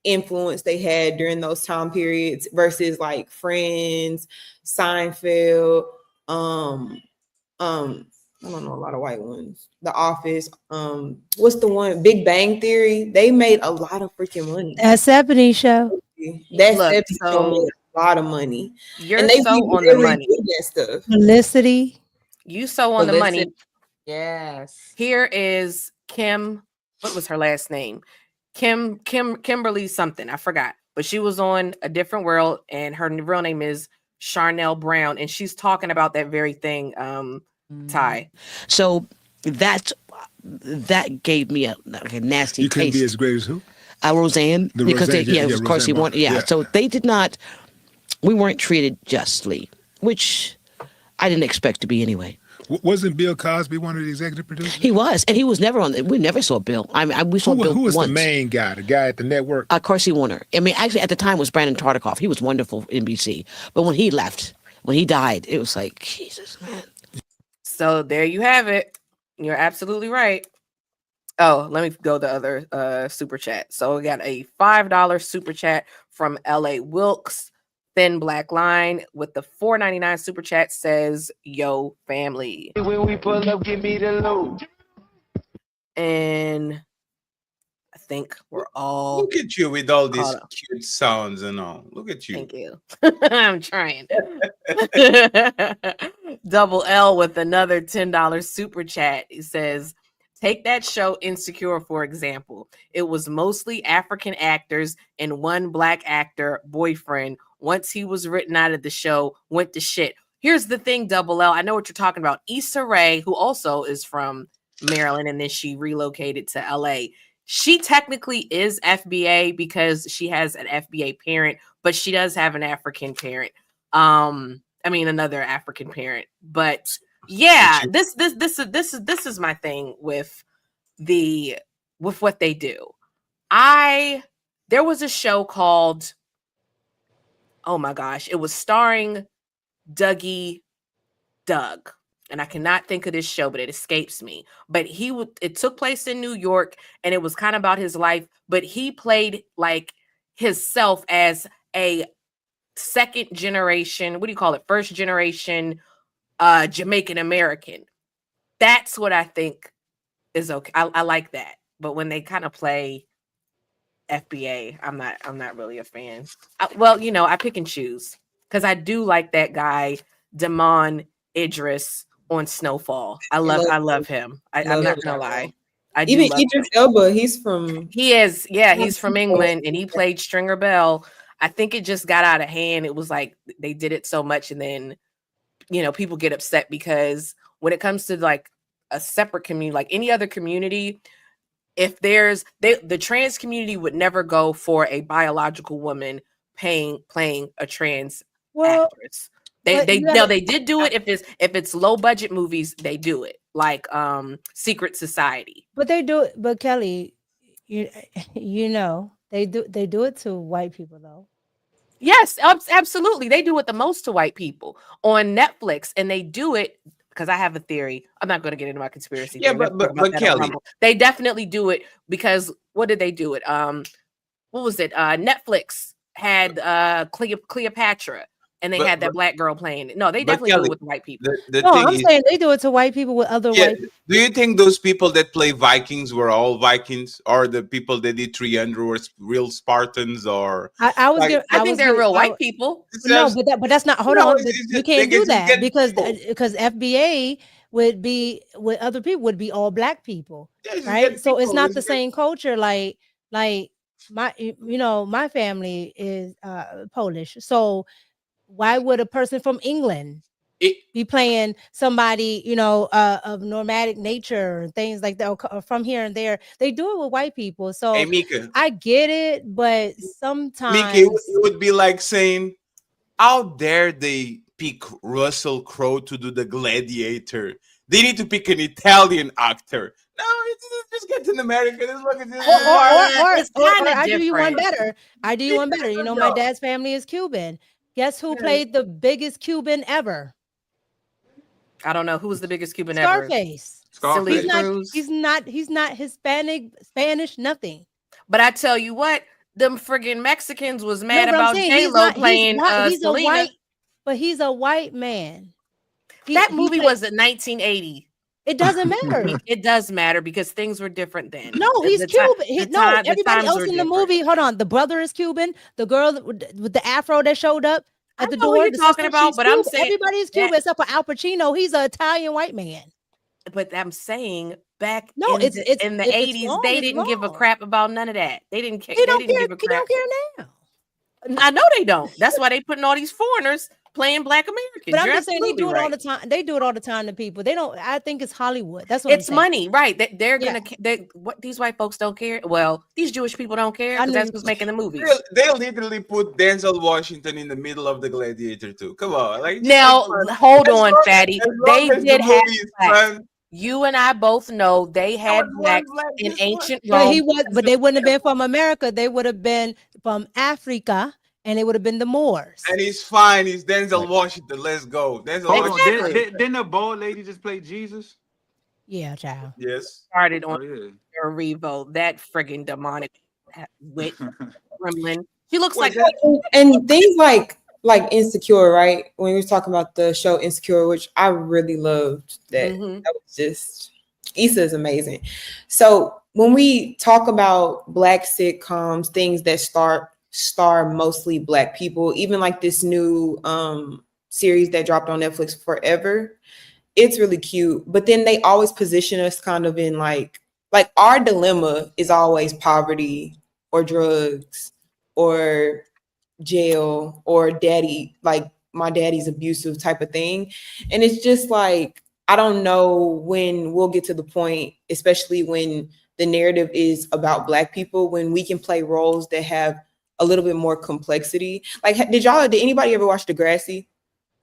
influence they had during those time periods versus like Friends, Seinfeld, I don't know a lot of white ones. The Office, what's the one? Big Bang Theory. They made a lot of freaking money. That 70 show. That Look, 70 show made a lot of money, you're and they so be on the really money. good at that stuff. Felicity. You so on the Felicity. money. Yes. Here is Kim. What was her last name? Kimberly something. I forgot. But she was on A Different World, and her real name is Charnel Brown, and she's talking about that very thing. Ty. So that gave me a nasty You couldn't taste. be as great as who? Roseanne, because Roseanne, they, of course he Roseanne wanted. Yeah, Barr. Yeah. so they did not. We weren't treated justly, which I didn't expect to be anyway. Wasn't Bill Cosby one of the executive producers? He was, and he was never on. We never saw Bill. We saw Bill Who was once. the main guy? The guy at the network? Carsey Warner. I mean, actually, at the time was Brandon Tartikoff. He was wonderful for NBC, but when he left, when he died, it was like Jesus, man. So there you have it. You're absolutely right. Oh, let me go the other super chat. So we got a $5 super chat from LA Wilkes. Thin Black Line with the $4.99 super chat says, "Yo, family." When we pull up, give me the load. And I think we're all. Look at you with all these caught up. cute sounds and all. Look at you. Thank you. I'm trying. Double L with another $10 super chat. He says, "Take that show Insecure, for example. It was mostly African actors and one black actor boyfriend. Once he was written out of the show, went to shit." Here's the thing, Double L. I know what you're talking about. Issa Rae, who also is from Maryland, and then she relocated to LA. She technically is FBA because she has an FBA parent, but she does have an African parent. Another African parent. But yeah, this is my thing with what they do. There was a show called, oh my gosh, it was starring Dougie Doug. And I cannot think of this show, but it escapes me. But it took place in New York, and it was kind of about his life, but he played like himself as a second generation, what do you call it? First generation Jamaican American. That's what I think is okay. I like that. But when they kind of play FBA, I'm not really a fan. I pick and choose because I do like that guy, Damon Idris on Snowfall. I love him. I'm not gonna lie. Even Idris Elba, he's from England, and he played Stringer Bell. I think it just got out of hand. It was like they did it so much, and then people get upset because when it comes to like a separate community, like any other community, if the trans community would never go for a biological woman playing a trans actress. They did do it if it's low budget movies, they do it like Secret Society. But they do it. But Kelly, they do it to white people though. Yes, absolutely. They do it the most to white people on Netflix, and they do it because I have a theory. I'm not going to get into my conspiracy. Yeah, theory. but Kelly, they definitely do it because what did they do it? What was it? Netflix had Cleopatra. And they had that black girl playing it. No, they definitely do it with white people. I'm saying they do it to white people with other white people. Do you think those people that play Vikings were all Vikings, or the people that did 300 were real Spartans? Or I think they're real white people. No, but that's not. Hold on, you can't do that because FBA would be with other people would be all black people, right? So it's not the same culture. Like my family is Polish, so. Why would a person from England be playing somebody, of nomadic nature and things like that, or from here and there? They do it with white people. So hey, Mika, I get it, but sometimes Mika, it would be like saying, how dare they pick Russell Crowe to do the Gladiator? They need to pick an Italian actor. No, just get an American. Look at this. Or I do you one better. My dad's family is Cuban. Guess who played the biggest Cuban ever? I don't know who's the biggest Cuban Scarface. Scarface. He's not Hispanic, Spanish, nothing. But I tell you what, them friggin' Mexicans was No, mad but I'm about saying J-Lo playing he's a Selena. white, but he's a white man. That movie was in 1980. It doesn't matter. It does matter because things were different then. No, he's The Cuban. the Everybody times else were in the different. movie. Hold on, the brother is Cuban. The girl with the afro that showed up I at the know who door. you're the talking sister, about, she's but I'm Cuban. saying everybody is Cuban that- except for Al Pacino. He's an Italian white man. But I'm saying back No, in it's the if it's 80s, wrong, they it's didn't give a wrong. crap about none of that. They didn't care. He don't didn't care. give a He crap. don't care now. I know they don't. That's why they putting all these foreigners playing Black Americans. But I'm You're just saying they absolutely do it all right. the time. They do it all the time to people. They don't. I think it's Hollywood. That's what It's I'm saying. money, right? They're Yeah. gonna. What these white folks don't care. Well, these Jewish people don't care I because that's knew- who's making the movies. They literally put Denzel Washington in the middle of the Gladiator too. Come on, like Now, hold as on, long- Fatty. as long They as the did have movie is blacks. fun, You and I both know they had was one blacks black, in just one. ancient But Rome. he was. But they wouldn't have been from America. They would have been from Africa, and it would have been the Moors. And he's fine. He's Denzel Washington. Let's go. Denzel Hold on, Washington. didn't the bald lady just play Jesus? Yeah, child. Yes. Started Oh on yeah. her Revo. That friggin' demonic wit gremlin. She looks Wait, like And things like Insecure, right? When we were talking about the show Insecure, which I really loved, that Mhm. that was just Issa is amazing. So when we talk about Black sitcoms, things that star mostly Black people, even like this new series that dropped on Netflix, Forever, it's really cute. But then they always position us kind of in like our dilemma is always poverty or drugs or jail or daddy, like my daddy's abusive type of thing. And it's just like, I don't know when we'll get to the point, especially when the narrative is about Black people, when we can play roles that have a little bit more complexity. Like, did anybody ever watch Degrassi?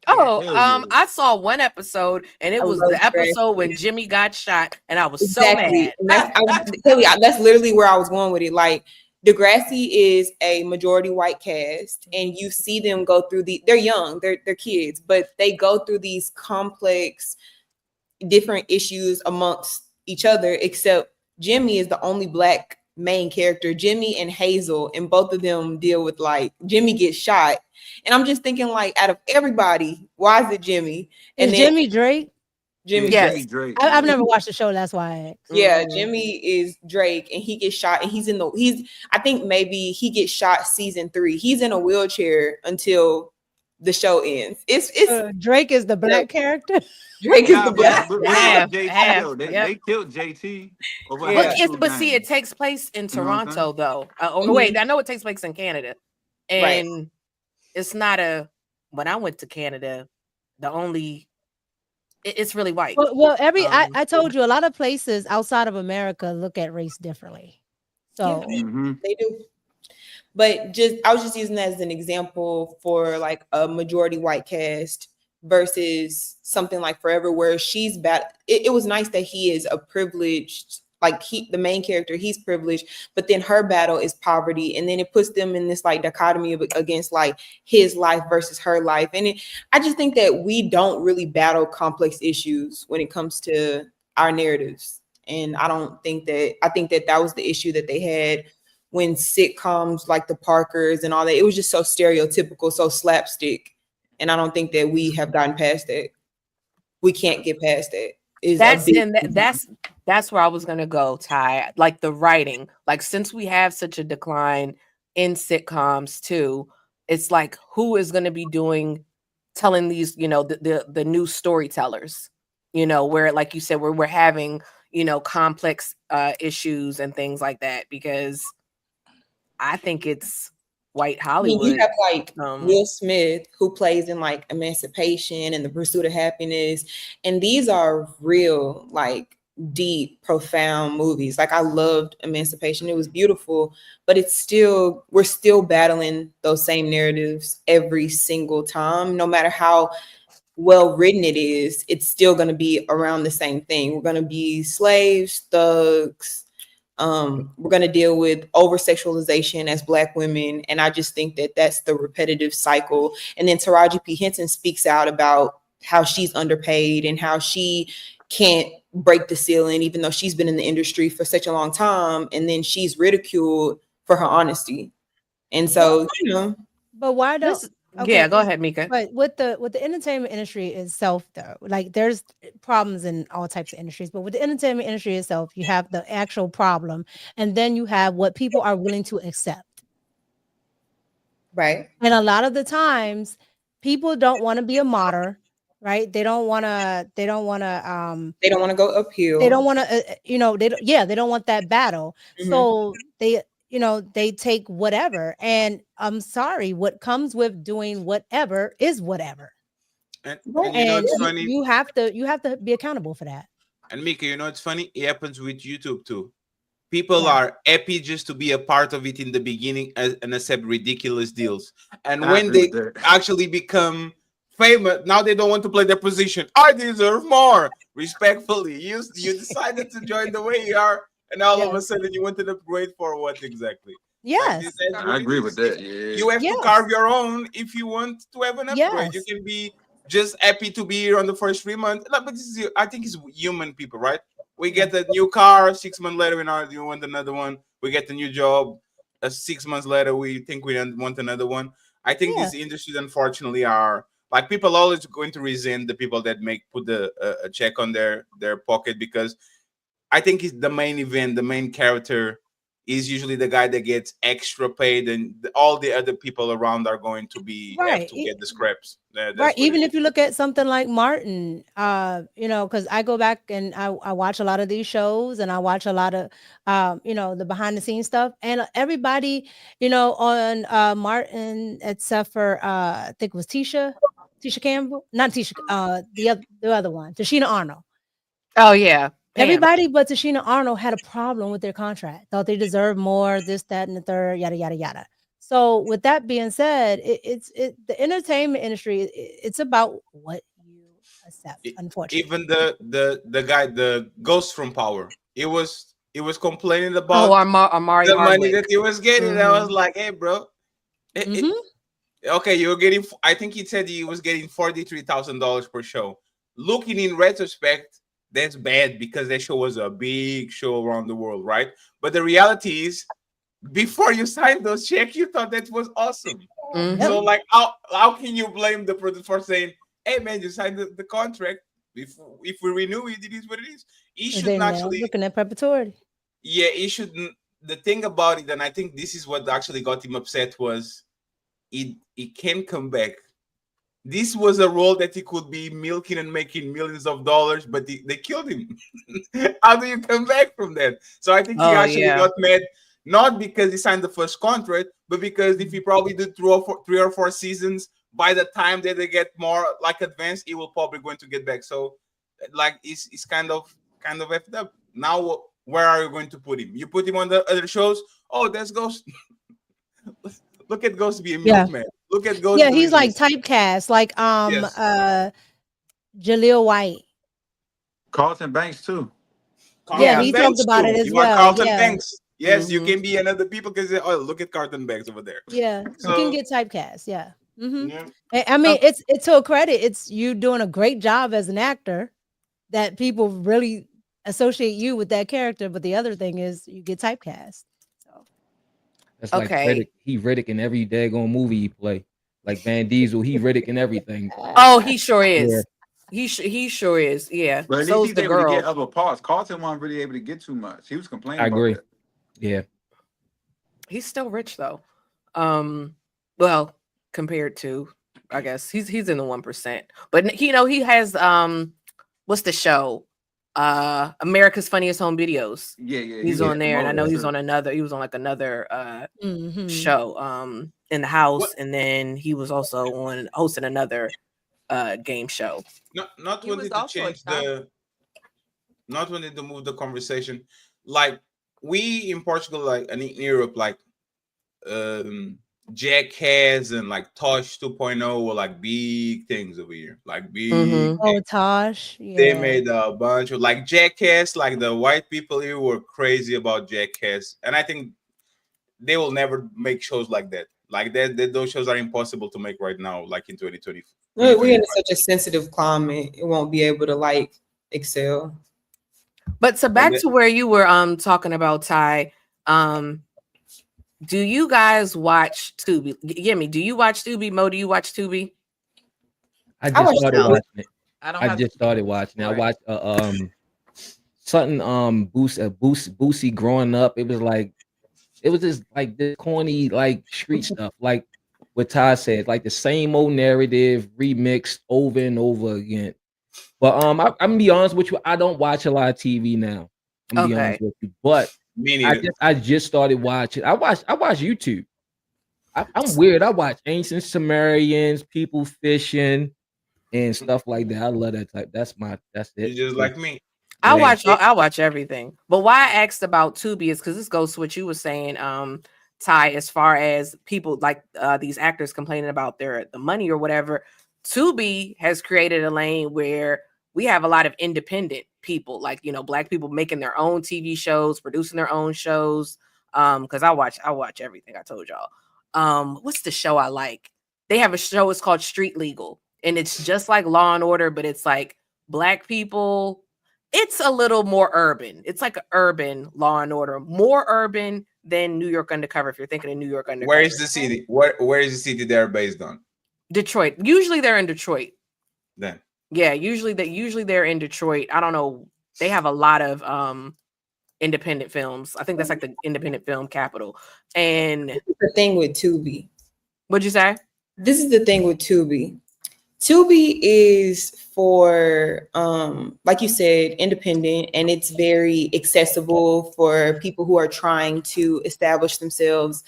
Oh, Hell yeah. I saw one episode, and it I was love the episode Degrassi. when Jimmy got shot, and I was so Exactly. mad. And that's literally where I was going with it. Like, Degrassi is a majority white cast, and you see them go through they're young, they're kids, but they go through these complex, different issues amongst each other, except Jimmy is the only Black main character. Jimmy and Hazel, and both of them deal with, like, Jimmy gets shot. And I'm just thinking, like, out of everybody, why is it Jimmy? Is then Jimmy Drake? Jimmy Yes. Drake. Drake. I've never watched the show. That's why I asked. Yeah, Mhm. Jimmy is Drake, and he gets shot, and I think maybe he gets shot season 3. He's in a wheelchair until the show ends. It's Drake is the Black character. Drake is the Black. Half, JT, half, though. They yep. killed JT over Yeah. high school But see, it games. takes place in You know what I'm Toronto, though. Mhm. Wait, I know it takes place in Canada, Right. and it's not a. When I went to Canada, it's really white. Well, Um, I told you a lot of places outside of America look at race differently. So Mhm. They do. But I was just using that as an example for like a majority white cast versus something like Forever, where she's bad. It was nice that he is a privileged, like the main character, he's privileged, but then her battle is poverty. And then it puts them in this like dichotomy against like his life versus her life. And I just think that we don't really battle complex issues when it comes to our narratives. And I think that was the issue that they had when sitcoms like the Parkers and all that, it was just so stereotypical, so slapstick. And I don't think that we have gotten past that. We can't get past that. That's where I was gonna go, Ty. Like the writing, like since we have such a decline in sitcoms too, it's like who is gonna be telling these, the new storytellers, where like you said, where we're having, complex issues and things like that, because I think it's white Hollywood. You have like Will Smith, who plays in like Emancipation and The Pursuit of Happiness. And these are real, like deep, profound movies. Like I loved Emancipation. It was beautiful, but we're still battling those same narratives every single time. No matter how well written it is, it's still going to be around the same thing. We're going to be slaves, thugs. We're going to deal with over sexualization as Black women. And I just think that that's the repetitive cycle. And then Taraji P. Henson speaks out about how she's underpaid and how she can't break the ceiling, even though she's been in the industry for such a long time. And then she's ridiculed for her honesty. And so, you know, But why don't? This, Okay, yeah, go ahead, Mika. But with the entertainment industry itself, though, like there's problems in all types of industries. But with the entertainment industry itself, you have the actual problem, and then you have what people are willing to accept. right. And a lot of the times, people don't want to be a martyr, right? They don't want to. They don't want to. They don't want to go uphill. They don't want to. You know. They don't. Yeah. They don't want that battle. Mhm. So they. You know, they take whatever. And I'm sorry, what comes with doing whatever is whatever. And you know, it's funny. You have to be accountable for that. And Mika, you know, it's funny. It happens with YouTube too. People are happy just to be a part of it in the beginning and accept ridiculous deals. And when they actually become famous, now they don't want to play their position. I deserve more. Respectfully, you decided to join the way you are, and all of a sudden you want to upgrade for what exactly? Yes, I agree with that. Yeah. You have to carve your own if you want to have an upgrade. Yes. You can be just happy to be here on the first 3 months. No, but this is, I think it's human people, right? We get a new car, 6 months later, you want another one. We get a new job. 6 months later, we think we want another one. I think these industries, unfortunately, are like people always going to resent the people that put a check on their pocket, because I think it's the main event, the main character is usually the guy that gets extra paid, and all the other people around are going to be have to get the scraps. Right. Even if you look at something like Martin, you know, because I go back and I watch a lot of these shows, and I watch a lot of, you know, the behind the scenes stuff, and everybody, you know, on Martin, except for I think it was Tisha Campbell, not Tisha, the other one, Tashina Arnold. Oh yeah. Everybody but Tashina Arnold had a problem with their contract. Thought they deserved more, this, that, and the third, yada, yada, yada. So with that being said, the entertainment industry, it's about what you accept, unfortunately. Even the guy, the ghost from Power, it was complaining about Amari the Hardwick. money that he was getting. I was like, hey, bro. Okay, you're getting, I think he said he was getting $43,000 per show. Looking in retrospect, that's bad, because that show was a big show around the world, right? But the reality is, before you signed those checks, you thought that was awesome. So like, how can you blame the producer for saying, hey man, you signed the contract, if we renew it, it is what it is. He should actually looking at perpetuity. Yeah, he shouldn't. The thing about it, and I think this is what actually got him upset, was it can come back. This was a role that he could be milking and making millions of dollars, but they killed him. How do you come back from that? So I think he actually got mad, not because he signed the first contract, but because if he probably did 3 or 4 seasons, by the time that they get more like advanced, he will probably going to get back. So like it's kind of effed up. Now where are you going to put him? You put him on the other shows? Oh, that's Ghost. Look at Ghost being milkman. Look at Ghost. Yeah, he's like typecast, like Jaleel White. Carlton Banks too. Carlton he Banks talked about it as you well. Are Carlton Banks. Yes, you can be another people because look at Carlton Banks over there. Yeah, so, you can get typecast. Yeah. I mean, it's to a credit. It's you doing a great job as an actor that people really associate you with that character. But the other thing is you get typecast. That's like Riddick in every daggone movie he play. Like Van Diesel, he Riddick in everything. Oh, he sure is. Yeah. He sure is. Yeah. But at least he's able to get other parts. Carlton wasn't really able to get too much. He was complaining. I agree. About that. Yeah. He's still rich though. Well, compared to, I guess he's in the 1%. But you know, he has what's the show? America's Funniest Home Videos. Yeah. He's on there, and I know he was on like another show in the house, and then he was also on hosting another game show. Not wanting to change not wanting to move the conversation. Like we in Portugal, like and in Europe, like Jackass and like Tosh 2.0 were like big things over here. Like big. Oh, Tosh. Yeah. They made a bunch of like Jackass. Like the white people here were crazy about Jackass, and I think they will never make shows like that. Like that those shows are impossible to make right now. Like in 2020. We're in such a sensitive climate; it won't be able to like excel. But so back to where you were talking about, Ty. Do you guys watch Tubi? Gimme, do you watch Tubi? Mo, do you watch Tubi? I I just watched started it. watching it. I don't I have just started watching it. I Right. watched something Boosie growing up. It was just like this corny like street stuff, like what Ty said, like the same old narrative remixed over and over again. But I'm gonna be honest with you, I don't watch a lot of TV now. I'm gonna be honest Okay. with you, but Me neither. I just started watching. I watch YouTube. I'm weird. I watch ancient Sumerians, people fishing, and stuff like that. I love that type. That's You're it. just like me. I Yeah. watch everything. But why I asked about Tubi is because this goes to what you were saying, Ty, as far as people like these actors complaining about the money or whatever. Tubi has created a lane where we have a lot of independent people, like, you know, Black people making their own TV shows, producing their own shows. Because I watch everything. I told y'all. What's the show I like? They have a show, it's called Street Legal, and it's just like Law and Order, but it's like Black people. It's a little more urban. It's like an urban Law and Order, more urban than New York Undercover. If you're thinking of New York Undercover, Where is the city? Where is the city they're based on? Detroit. Usually they're in Detroit. Then Yeah, usually they're in Detroit. I don't know. They have a lot of independent films. I think that's like the independent film capital. And This is the thing with Tubi. what'd you say? This is the thing with Tubi. Tubi is for, like you said, independent, and it's very accessible for people who are trying to establish themselves.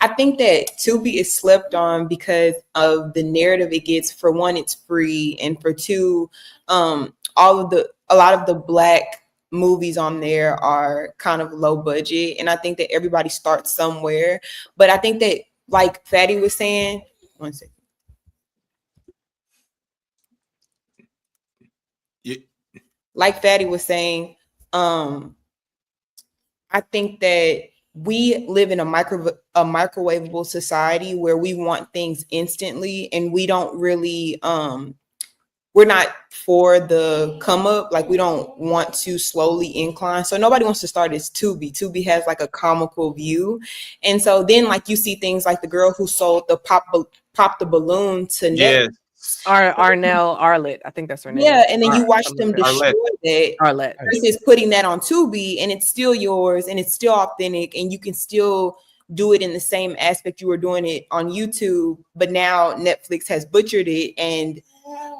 I think that Tubi is slept on because of the narrative it gets. For one, it's free, and for two, a lot of the Black movies on there are kind of low budget, and I think that everybody starts somewhere. But I think that, like Fatty was saying, one second. Like Fatty was saying, I think that we live in a microwavable society where we want things instantly, and we don't really we're not for the come up. Like, we don't want to slowly incline. So nobody wants to start as Tubi. Tubi has like a comical view. And so then, like, you see things like the girl who sold the pop the balloon to Netflix. yes, Arnell Arlett. I think that's her name. Yeah, and then you watch something them like that. destroy that Arlett. versus putting that on Tubi, and it's still yours, and it's still authentic, and you can still do it in the same aspect you were doing it on YouTube. But now Netflix has butchered it, and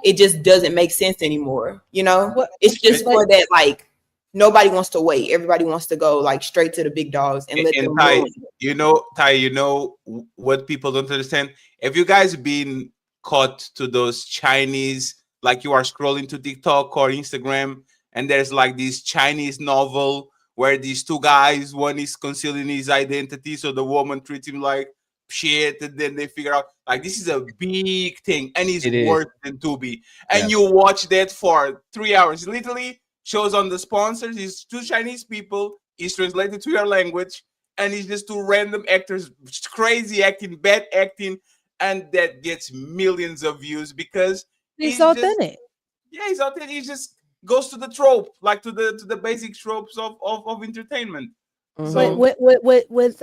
it just doesn't make sense anymore. You know, it's just for that, like, nobody wants to wait. Everybody wants to go like straight to the big dogs and let them Ty, ruin it. Ty, you know what people don't understand? Have you guys been caught to those Chinese, like you are scrolling to TikTok or Instagram, and there's like this Chinese novel where these two guys, one is concealing his identity, so the woman treats him like shit, and then they figure out like this is a big thing, and it's worse than Tubi. And you watch that for 3 hours. Literally shows on the sponsors is two Chinese people, is translated to your language, and it's just two random actors, crazy acting, bad acting. And that gets millions of views because it's authentic. He's authentic. He just goes to the trope, like to the basic tropes of entertainment. Mm-hmm. So with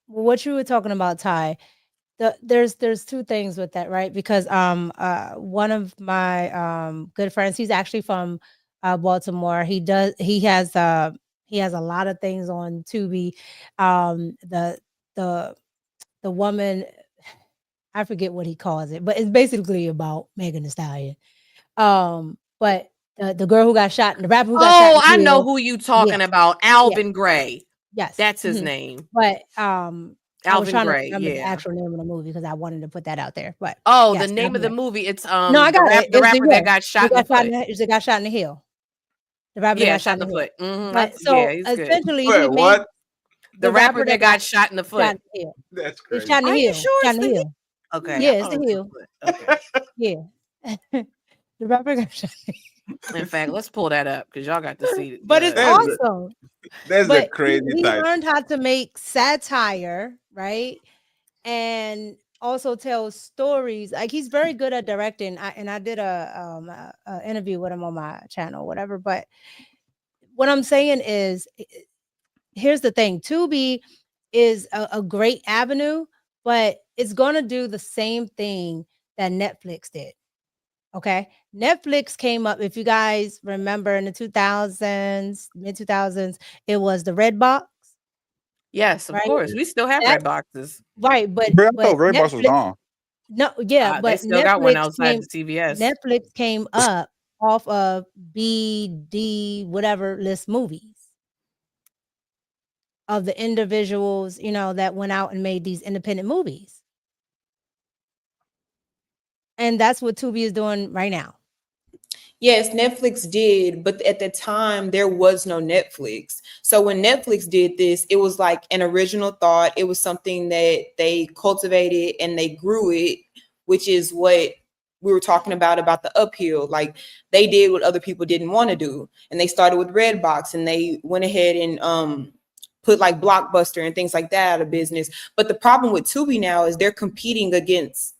what you were talking about, Ty, there's two things with that, right? Because one of my good friends, he's actually from Baltimore. He has a lot of things on Tubi. The woman, I forget what he calls it, but it's basically about Megan Thee Stallion. But the girl who got shot, the rapper who got shot. Oh, I know who you talking about. Alvin Gray. Yes, that's his name. But Alvin Gray. Yeah, the actual name of the movie because I wanted to put that out there. But the name of the movie. It's no, I got the rapper that got shot in the foot. It got shot in the heel. The rapper that got shot in the foot. Mm-hmm. But so essentially, what? The rapper that got shot in the foot. That's crazy. It's shot in the heel. Sure shot in the heel. Okay. Yeah, it's the heel. Okay. Yeah. The rapper got shot. In fact, let's pull that up because y'all got to see it. But it's awesome. That's a crazy he type. learned how to make satire, right? And also tell stories. Like, he's very good at directing. I did a interview with him on my channel, whatever. But what I'm saying is, here's the thing: Tubi is a great avenue, but it's going to do the same thing that Netflix did. Okay. Netflix came up, if you guys remember, in the 2000s, mid 2000s, it was the red box, Yes, of right? course. We still have That- red boxes. Right. But I thought Redbox was Netflix, gone. no, yeah, They but still got one outside the CVS. Netflix came up off of BD whatever list movies of the individuals, you know, that went out and made these independent movies. And that's what Tubi is doing right now. Yes, Netflix did, but at the time there was no Netflix. So when Netflix did this, it was like an original thought. It was something that they cultivated and they grew it, which is what we were talking about the uphill. Like they did what other people didn't want to do. And they started with Redbox and they went ahead and put like Blockbuster and things like that out of business. But the problem with Tubi now is they're competing against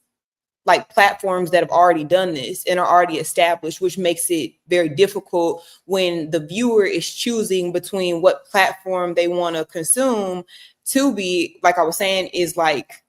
like platforms that have already done this and are already established, which makes it very difficult when the viewer is choosing between what platform they want to consume. Tubi, like I was saying, is like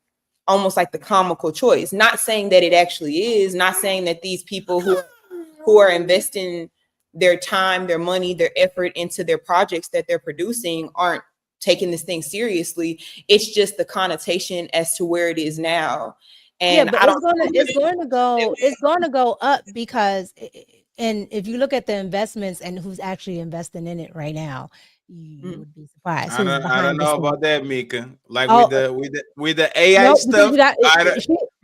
almost like the comical choice. Not saying that it actually is, not saying that these people who are investing their time, their money, their effort into their projects that they're producing aren't taking this thing seriously. It's just the connotation as to where it is now. And yeah, but it's going to go up because, and if you look at the investments and who's actually investing in it right now, you would be surprised. I don't know about that, Mika. Like with the AI AI stuff.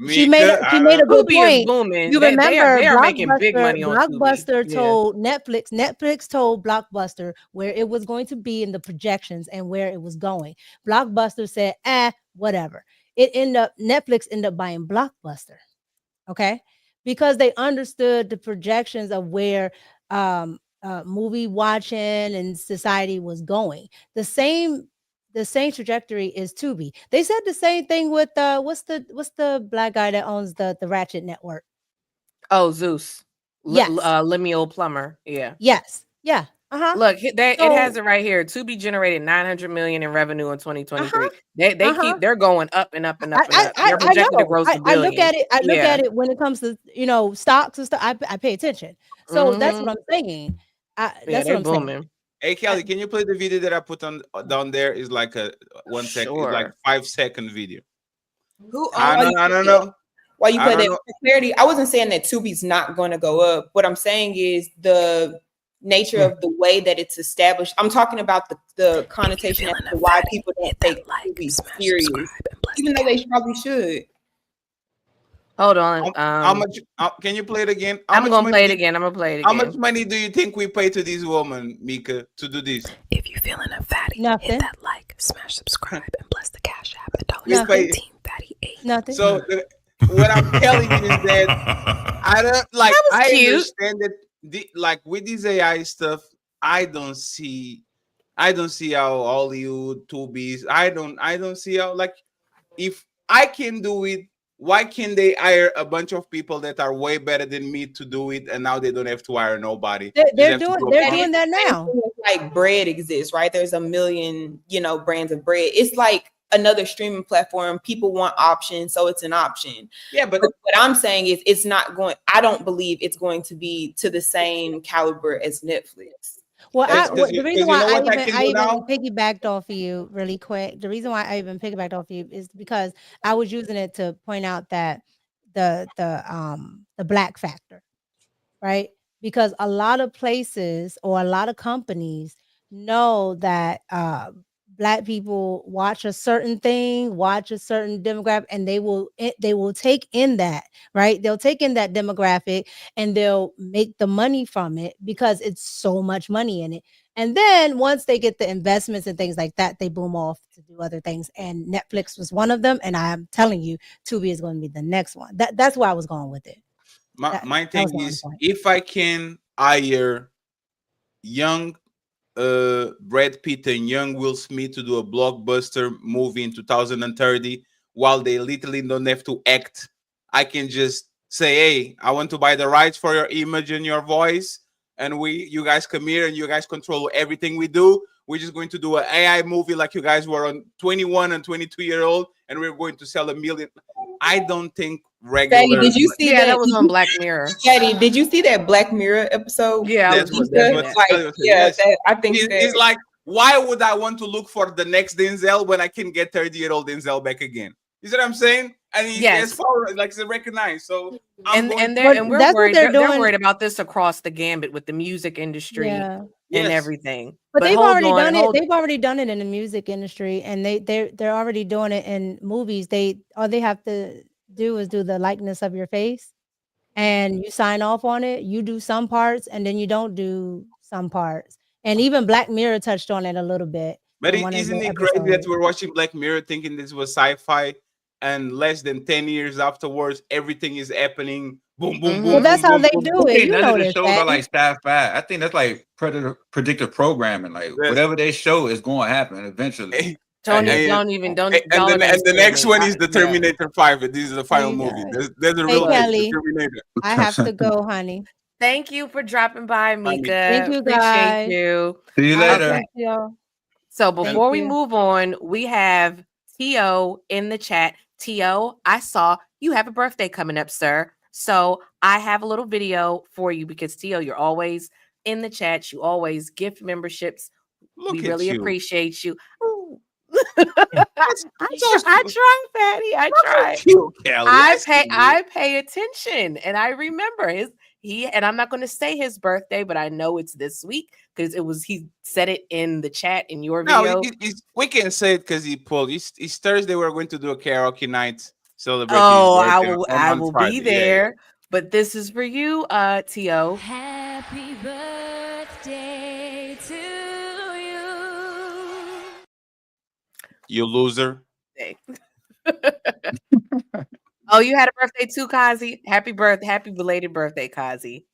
She made a good point. Booming. You remember they are making big money on Blockbuster Tubi. told Netflix told Blockbuster where it was going to be in the projections and where it was going. Blockbuster said, whatever. Netflix ended up buying Blockbuster, okay, because they understood the projections of where movie watching and society was going. The same trajectory is Tubi. They said the same thing with what's the black guy that owns the Ratchet Network? Oh, Zeus. Yes. Lemuel Plummer. Yeah. Yes. Yeah. Look, it has it right here. Tubi generated $900 million in revenue in 2023. They're going up and up and up and up. They're projected to grow $1 billion. I look at it when it comes to stocks and stuff. I pay attention. So that's what I'm saying. That's what I'm saying. Hey Kelly, can you play the video that I put on down there? Is like a 1 second, it's like 5-second video. I don't know. Why you play that for clarity? I wasn't saying that Tubi's not going to go up. What I'm saying is the nature of the way that it's established. I'm talking about the connotation as to why people don't take Tubi serious, even though they probably should. Hold on. How much? Can you play it again? I'm gonna play it again. How much money do you think we pay to this woman, Mika, to do this? If you're feeling a fatty, hit that like, smash subscribe, and bless the Cash App at $15 fatty 8. Nothing. So what I'm telling you is that I don't like. I understand that like with this AI stuff, I don't see how Hollywood, Tubi's. I don't see how, like, if I can do it. Why can't they hire a bunch of people that are way better than me to do it, and now they don't have to hire nobody? They're doing that now. Like bread exists, right? There's a million, brands of bread. It's like another streaming platform. People want options, so it's an option. Yeah, but what I'm saying is it's not going. I don't believe it's going to be to the same caliber as Netflix. Well, the reason why I even piggybacked off of you really quick, the reason why I even piggybacked off of you is because I was using it to point out that the black factor, right? Because a lot of places or a lot of companies know that Black people watch a certain thing, watch a certain demographic, and they will take in that, right? They'll take in that demographic and they'll make the money from it because it's so much money in it. And then once they get the investments and things like that, they boom off to do other things. And Netflix was one of them. And I'm telling you, Tubi is going to be the next one. That's where I was going with it. My thing is, if I can hire young Brad Pitt and young Will Smith to do a blockbuster movie in 2030 while they literally don't have to act, I can just say, hey, I want to buy the rights for your image and your voice, and you guys come here and you guys control everything we do. we're just going to do an AI movie like you guys were on 21 and 22-year-old, and we're going to sell 1 million. I don't think regular. Fatty, did you see that was on Black Mirror. Fatty, did you see that Black Mirror episode? Yeah, That's what yes. I think it's like, why would I want to look for the next Denzel when I can get 30-year-old Denzel back again? You see what I'm saying? And he gets forward, like it's recognized. So we're worried. They're worried about this across the gambit with the music industry and everything. But they've already done it. They've already done it in the music industry, and they're already doing it in movies. All they have to do is do the likeness of your face, and you sign off on it. You do some parts, and then you don't do some parts. And even Black Mirror touched on it a little bit. But isn't it crazy that we're watching Black Mirror thinking this was sci-fi, and less than 10 years afterwards, everything is happening. Boom, boom, boom. Well, that's how they do it. You None know of the this, shows are like sci-fi. I think that's like predictive programming. Like whatever they show is going to happen eventually. And the next one is the Terminator 5. This is the final movie. There's a real Terminator. I have to go, honey. Thank you for dropping by, Mika. Thank you, guys. Appreciate you. See you later. So before we move on, we have T.O. in the chat. T.O., I saw you have a birthday coming up, sir. So I have a little video for you because T.O., you're always in the chat. You always gift memberships. We really appreciate you. I try, Fatty. I try. I pay attention, and I remember and I'm not going to say his birthday, but I know it's this week because he said it in the chat in your video. No, we can say it because he pulled. It's Thursday. We're going to do a karaoke night celebrating. Oh, I will be there. Yeah. But this is for you, T.O. Happy birthday to you. You loser. Oh, you had a birthday too, Kazi. Happy belated birthday, Kazi.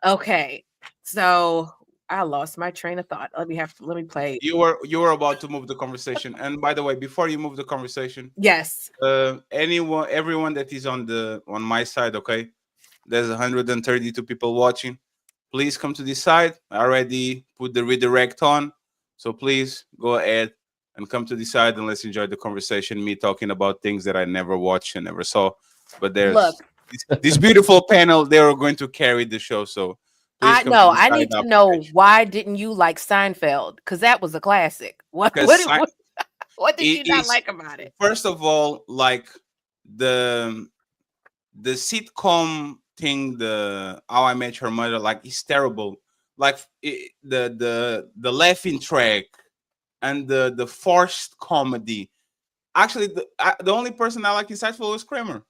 Okay, so I lost my train of thought. Let me play. You were about to move the conversation, and by the way, before you move the conversation, yes, everyone that is on my side, okay, there's 132 people watching. Please come to this side. I already put the redirect on, so please go ahead and come to the side and let's enjoy the conversation. Me talking about things that I never watched and never saw. But there's this beautiful panel. They are going to carry the show. So I know. I need to know, why didn't you like Seinfeld? Because that was a classic. What did you not like about it? First of all, like the sitcom thing, the How I Met Your Mother, like it's terrible. Like the laughing track. And the forced comedy. Actually, the only person I like in Seinfeld was Kramer,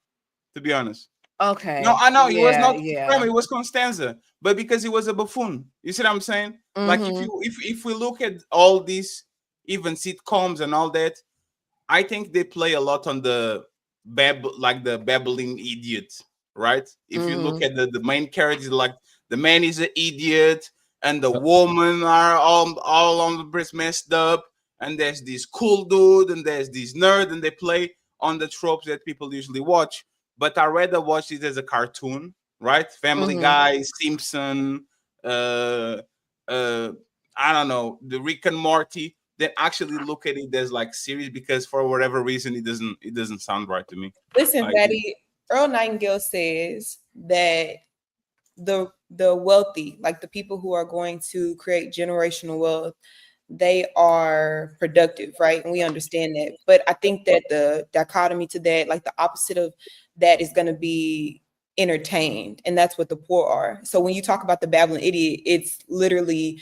to be honest. Okay. No, I know he was not Kramer. He was Constanza, but because he was a buffoon. You see what I'm saying? Mm-hmm. Like if we look at all these even sitcoms and all that, I think they play a lot on the babbling idiot, right? If you look at the main characters, like the man is an idiot. And the women are all on the breast messed up, and there's this cool dude, and there's this nerd, and they play on the tropes that people usually watch. But I rather watch it as a cartoon, right? Family Guy, Simpson, I don't know, the Rick and Morty. Then actually look at it as like series because for whatever reason it doesn't sound right to me. Listen, Fatty, Earl Nightingale says that the wealthy, like the people who are going to create generational wealth, they are productive, right? And we understand that. But I think that the dichotomy to that, like the opposite of that, is going to be entertained. And that's what the poor are. So when you talk about the babbling idiot, it's literally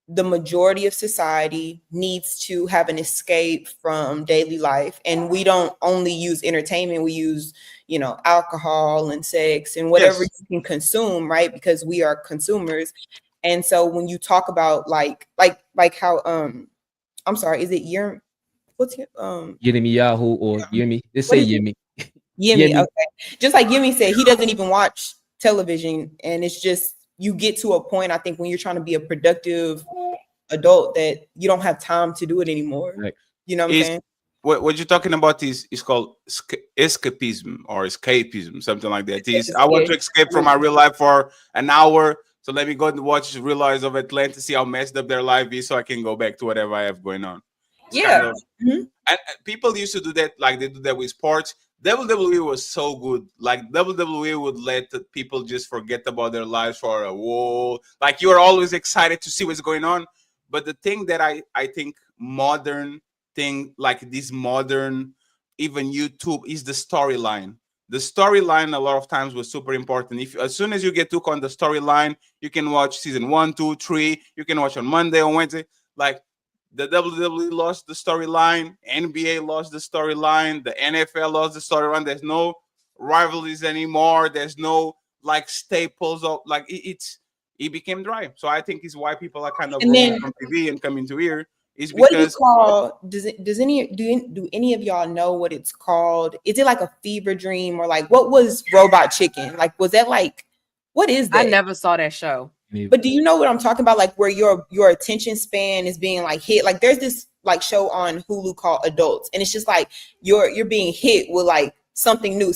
the majority of society needs to have an escape from daily life. And we don't only use entertainment, we use, alcohol and sex and whatever you can consume, right? Because we are consumers. And so when you talk about like how, I'm sorry, is it Yerm? What's your, Yemi Yahoo or Yemi? They say Yemi. Yemi, okay. Just like Yemi said, he doesn't even watch television, and it's just, you get to a point, I think, when you're trying to be a productive adult that you don't have time to do it anymore. Right. You know what I'm saying? What you're talking about is called escapism or escapism, something like that. I want to escape from my real life for an hour So let me go and watch Real Lives of Atlanta, see how messed up their life is, so I can go back to whatever I have going on. It's kind of- and people used to do that, like they do that with sports. WWE was so good. Like WWE would let the people just forget about their lives for a while. Like you are always excited to see what's going on. But the thing that I think modern thing, like this modern, even YouTube, is the storyline. The storyline a lot of times was super important. If as soon as you get hooked on the storyline, you can watch season 1, 2, 3. You can watch on Monday, on Wednesday. Like the WWE lost the storyline, NBA lost the storyline, the NFL lost the storyline. There's no rivalries anymore. There's no like staples of like it became dry. So I think it's why people are kind of rolling from TV and coming to here. Is What do you because call? Do any of y'all know what it's called? Is it like a fever dream or like what was Robot Chicken? Like was that like what is that? I never saw that show. But do you know what I'm talking about? Like where your attention span is being like hit. Like there's this like show on Hulu called Adults, and it's just like you're being hit with like something new,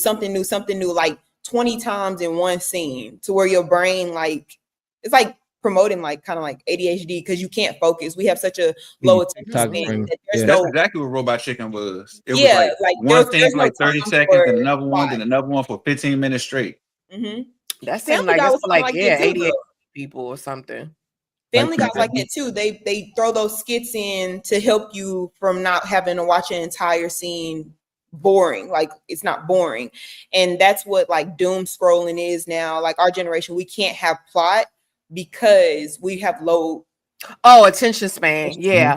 like 20 times in one scene, to where your brain like it's like promoting like kind of like ADHD because you can't focus. We have such a low attention span that there's That's no. exactly what Robot Chicken was. It Yeah, was like one thing there's for like no 30 time seconds, for and another one, plot. then another one for 15 minutes straight. That seems Family like Guy it's was for like something yeah, that too, 88 though. people or something. Family Guy's like that too. They throw those skits in to help you from not having to watch an entire scene boring. Like it's not boring. And that's what like doom scrolling is now. Like our generation, we can't have plot because we have low attention span. Yeah.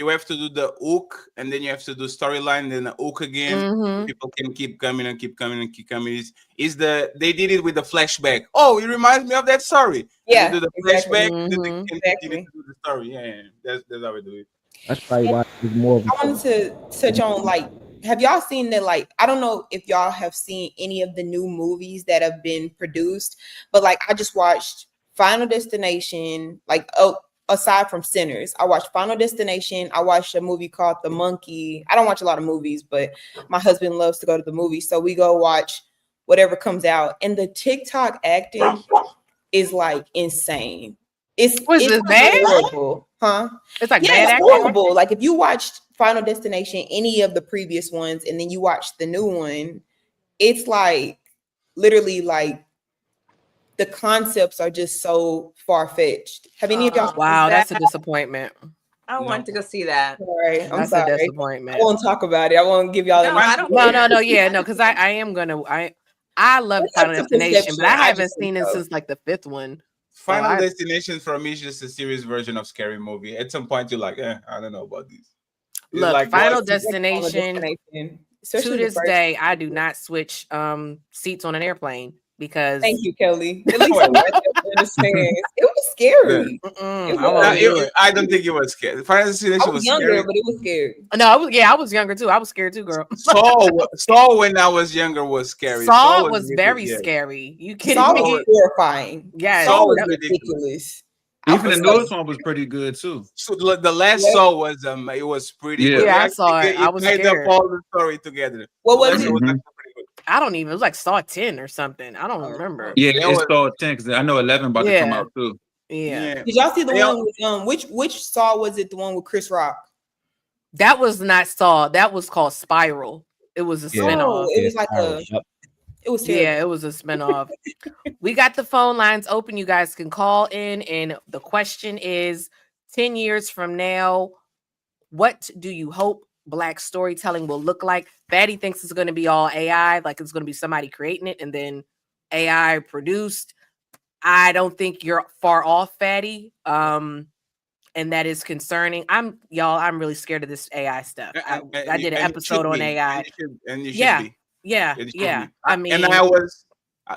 You have to do the hook, and then you have to do storyline, then the hook again. People can keep coming and keep coming and keep coming. They did it with the flashback. Oh, it reminds me of that story. Yeah, and they do the exactly. flashback, then they can continue to do the story. Yeah. That's how we do it. That's probably why it's more. I wanted to touch on like, have y'all seen that? Like, I don't know if y'all have seen any of the new movies that have been produced, but like I just watched Final Destination. Like, aside from Sinners, I watched Final Destination. I watched a movie called The Monkey. I don't watch a lot of movies, but my husband loves to go to the movies, so we go watch whatever comes out. And the TikTok acting is like insane. It's bad? horrible, huh? It's like yeah, bad it's acting? horrible. Like if you watched Final Destination, any of the previous ones, and then you watch the new one, it's like literally like the concepts are just so far-fetched. Have any of y'all? Wow, that's a disappointment. I want to go see that. Sorry, I'm That's sorry. a disappointment. I won't talk about it. I won't give y'all. No, because I am gonna. I love That's Final a Destination, but I perception. I haven't just seen think it so. since like the 5th one. Final I- Destination for me is just a serious version of Scary Movie. At some point, you're like, I don't know about these. It's Look, like, Final what? Destination. To Especially the this first- day, I do not switch seats on an airplane because. Thank you, Kelly. At least I understand. It was scary. I don't think it was scary. Final Destination I was younger, scary. but it was scary. No, I was younger too. I was scared too, girl. Saw when I was younger was scary. Saw was very ridiculous. scary. You kidding Saw me? was horrifying. Yeah, Saw was that- ridiculous. Even the newest one was pretty good too. So the last Saw was it was pretty Yeah. good. Yeah, I Actually, saw it. I was made scared. up all the story together. What was The last it? one actually pretty good. I don't even. It was like Saw 10 or something. I don't remember. Yeah, That it's was- Saw 10 because I know 11 about to come Yeah. out too. Yeah. Did y'all see the They one with which Saw was it? The one with Chris Rock? That was not Saw. That was called Spiral. It was a Yeah. spinoff. Oh, it was like a. Yep. It was terrible. Yeah, it was a spinoff. We got the phone lines open. You guys can call in. And the question is 10 years from now, what do you hope Black storytelling will look like? Fatty thinks it's going to be all AI, like it's going to be somebody creating it and then AI produced. I don't think you're far off, Fatty. And that is concerning. I'm really scared of this AI stuff. I did an episode on AI. And you should Yeah. be. Yeah, It should yeah. be. I mean, and I was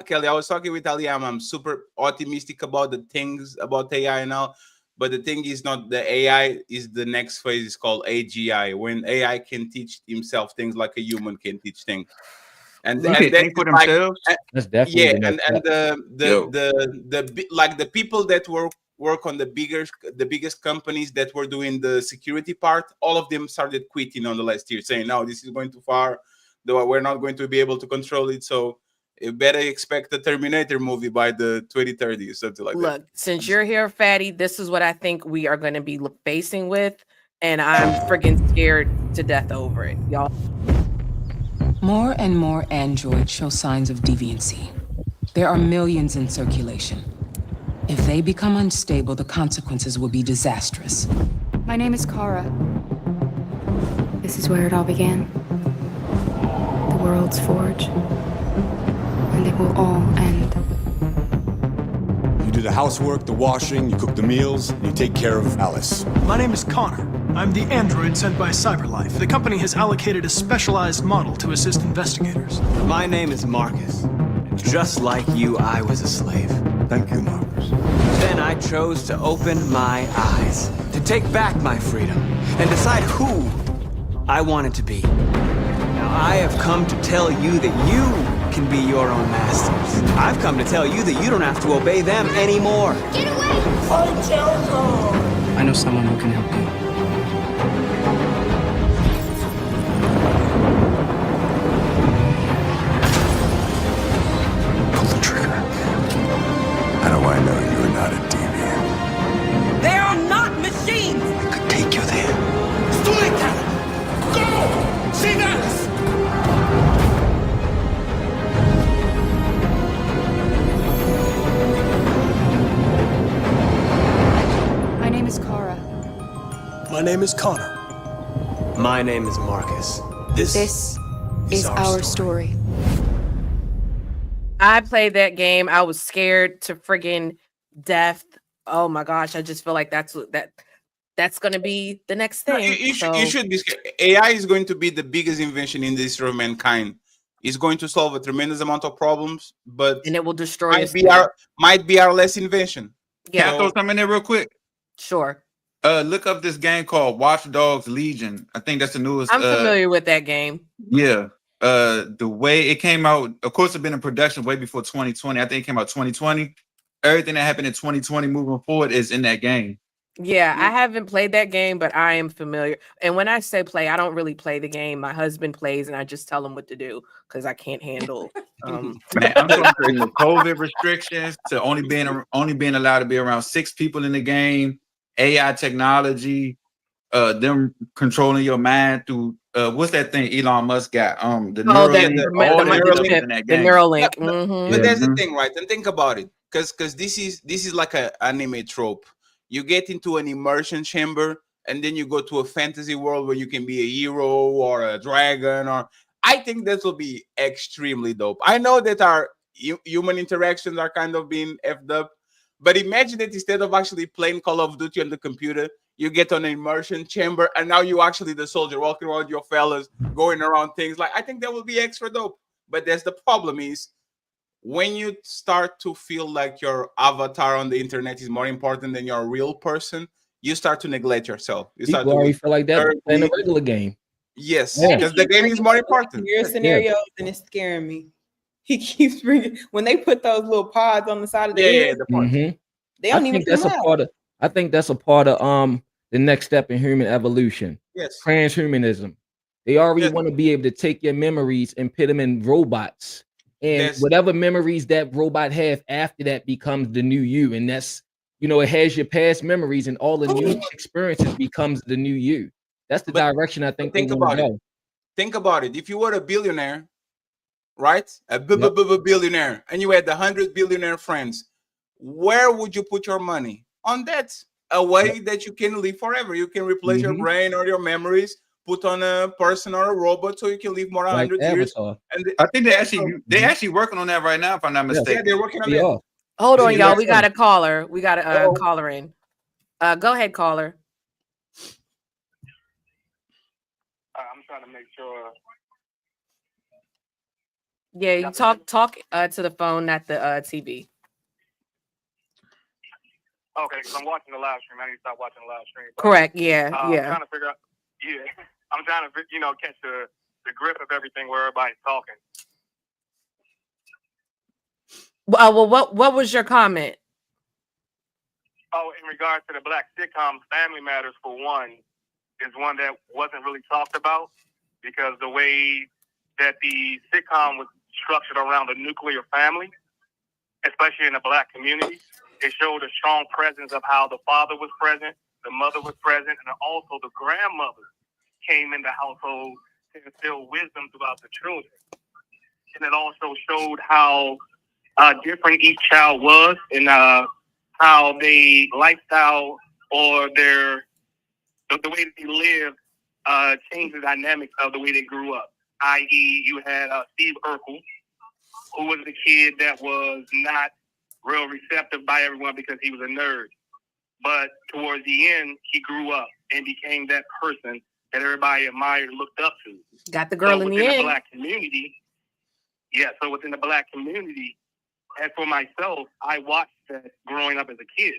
Kelly. I was talking with Ali. I'm super optimistic about the things about AI now, but the thing is not the AI. Is the next phase is called AGI, when AI can teach himself things like a human can teach things. And They and can that think for is like- themselves. That's definitely yeah, the and next step. the people that work on the biggest companies that were doing the security part, all of them started quitting on the last year, saying, "No, this is going too far. Though we're not going to be able to control it." So You better expect the Terminator movie by the 2030 or something like that. Look, since you're here, Fatty, this is what I think we are going to be facing with, and I'm freaking scared to death over it, y'all. More and more androids show signs of deviancy. There are millions in circulation. If they become unstable, the consequences will be disastrous. My name is Kara. This is where it all began. The world's forge. And it will all end. You do the housework, the washing, you cook the meals, and you take care of Alice. My name is Connor. I'm the android sent by CyberLife. The company has allocated a specialized model to assist investigators. My name is Marcus. Just like you, I was a slave. Thank you, Marcus. Then I chose to open my eyes, to take back my freedom, and decide who I wanted to be. Now I have come to tell you that you can be your own masters. I've come to tell you that you don't have to obey them anymore. Get away! Fight Jericho! I know someone who can help you. How do I know you're not a deviant? They are not machines! I could take you there. Go! See that! My name is Kara. My name is Connor. My name is Marcus. This is our story. I played that game. I was scared to friggin' death. Oh my gosh, I just feel like that's going to be the next thing. You should be scared. AI is going to be the biggest invention in the history of mankind. It's going to solve a tremendous amount of problems, but and it will destroy might be our last invention. Yeah. Can I throw something in there real quick? Sure. Look up this game called Watch Dogs Legion. I think that's the newest. I'm familiar with that game. Yeah. The way it came out, of course, it's been in production way before 2020. I think it came out 2020. Everything that happened in 2020 moving forward is in that game. Yeah, I haven't played that game, but I am familiar. And when I say play, I don't really play the game. My husband plays, and I just tell him what to do because I can't handle. Man, I'm going from the COVID restrictions to only being allowed to be around 6 people in the game, AI technology, them controlling your mind through what's that thing Elon Musk got? The Neuralink. But that's the thing, right? And think about it, because this is like an anime trope. You get into an immersion chamber, and then you go to a fantasy world where you can be a hero or a dragon. Or I think this will be extremely dope. I know that our human interactions are kind of being effed up, but imagine that instead of actually playing Call of Duty on the computer, you get on an immersion chamber, and now you actually the soldier walking around your fellas, going around things. Like, I think that will be extra dope. But that's the problem is when you start to feel like your avatar on the internet is more important than your real person, you start to neglect yourself. You start People already feel like that playing a regular game. Yes, because the game is more important. Your scenarios and it's scaring me. He keeps bringing when they put those little pods on the side of the head. They don't even. I think that's a part of the next step in human evolution. Yes, transhumanism. They already want to be able to take your memories and put them in robots, and whatever memories that robot have after that becomes the new you, and that's it has your past memories, and all the new experiences becomes the new you. That's the direction I think. Think about it. Think about it. If you were a billionaire, right? A billionaire, and you had 100 billionaire friends, where would you put your money? On that, a way that you can live forever. You can replace your brain or your memories, put on a person or a robot, so you can live more than 100 years. And I think they actually working on that right now, if I'm not mistaken. Yeah, they're working on that. Hold on, y'all. We got a caller. We got a caller in. Go ahead, caller. I'm trying to make sure. Yeah, you talk to the phone, not the TV. Okay, because I'm watching the live stream. I need to stop watching the live stream. Correct. Yeah. I'm trying to figure out. Yeah, I'm trying to catch the grip of everything where everybody's talking. Well, what was your comment? Oh, in regards to the black sitcoms, Family Matters, for one, is one that wasn't really talked about because the way that the sitcom was structured around a nuclear family, especially in the Black community. It showed a strong presence of how the father was present, the mother was present, and also the grandmother came in the household to instill wisdom throughout the children. And it also showed how different each child was and how they lifestyle or the way that they lived changed the dynamics of the way they grew up. I.e., you had Steve Urkel, who was the kid that was not real receptive by everyone because he was a nerd. But towards the end, he grew up and became that person that everybody admired and looked up to. Got the girl in the within end. The Black community, so within the Black community, as for myself, I watched that growing up as a kid.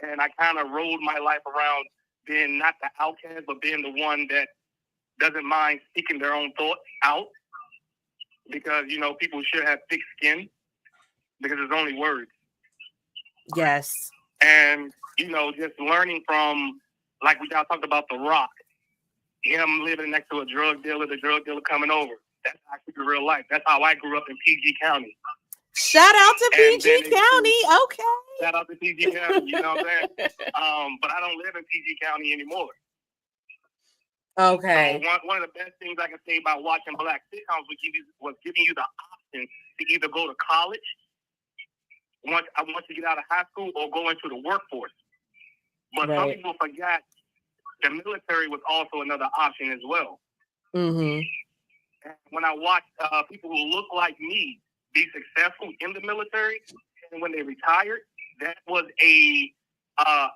And I kind of rolled my life around being not the outcast, but being the one that doesn't mind speaking their own thoughts out. Because, you know, people should have thick skin because it's only words. Yes. And, you know, just learning from, like we talked about The Rock, him living next to a drug dealer, the drug dealer coming over. That's actually real life. That's how I grew up in PG County. Shout out to PG County. Okay. Shout out to PG County, you know what I'm saying? But I don't live in PG County anymore. Okay. So one of the best things I can say about watching Black sitcoms was giving you the option to either go to college once you get out of high school or go into the workforce. But some people forgot the military was also another option as well. Mm-hmm. And when I watched people who look like me be successful in the military, and when they retired, that was a eye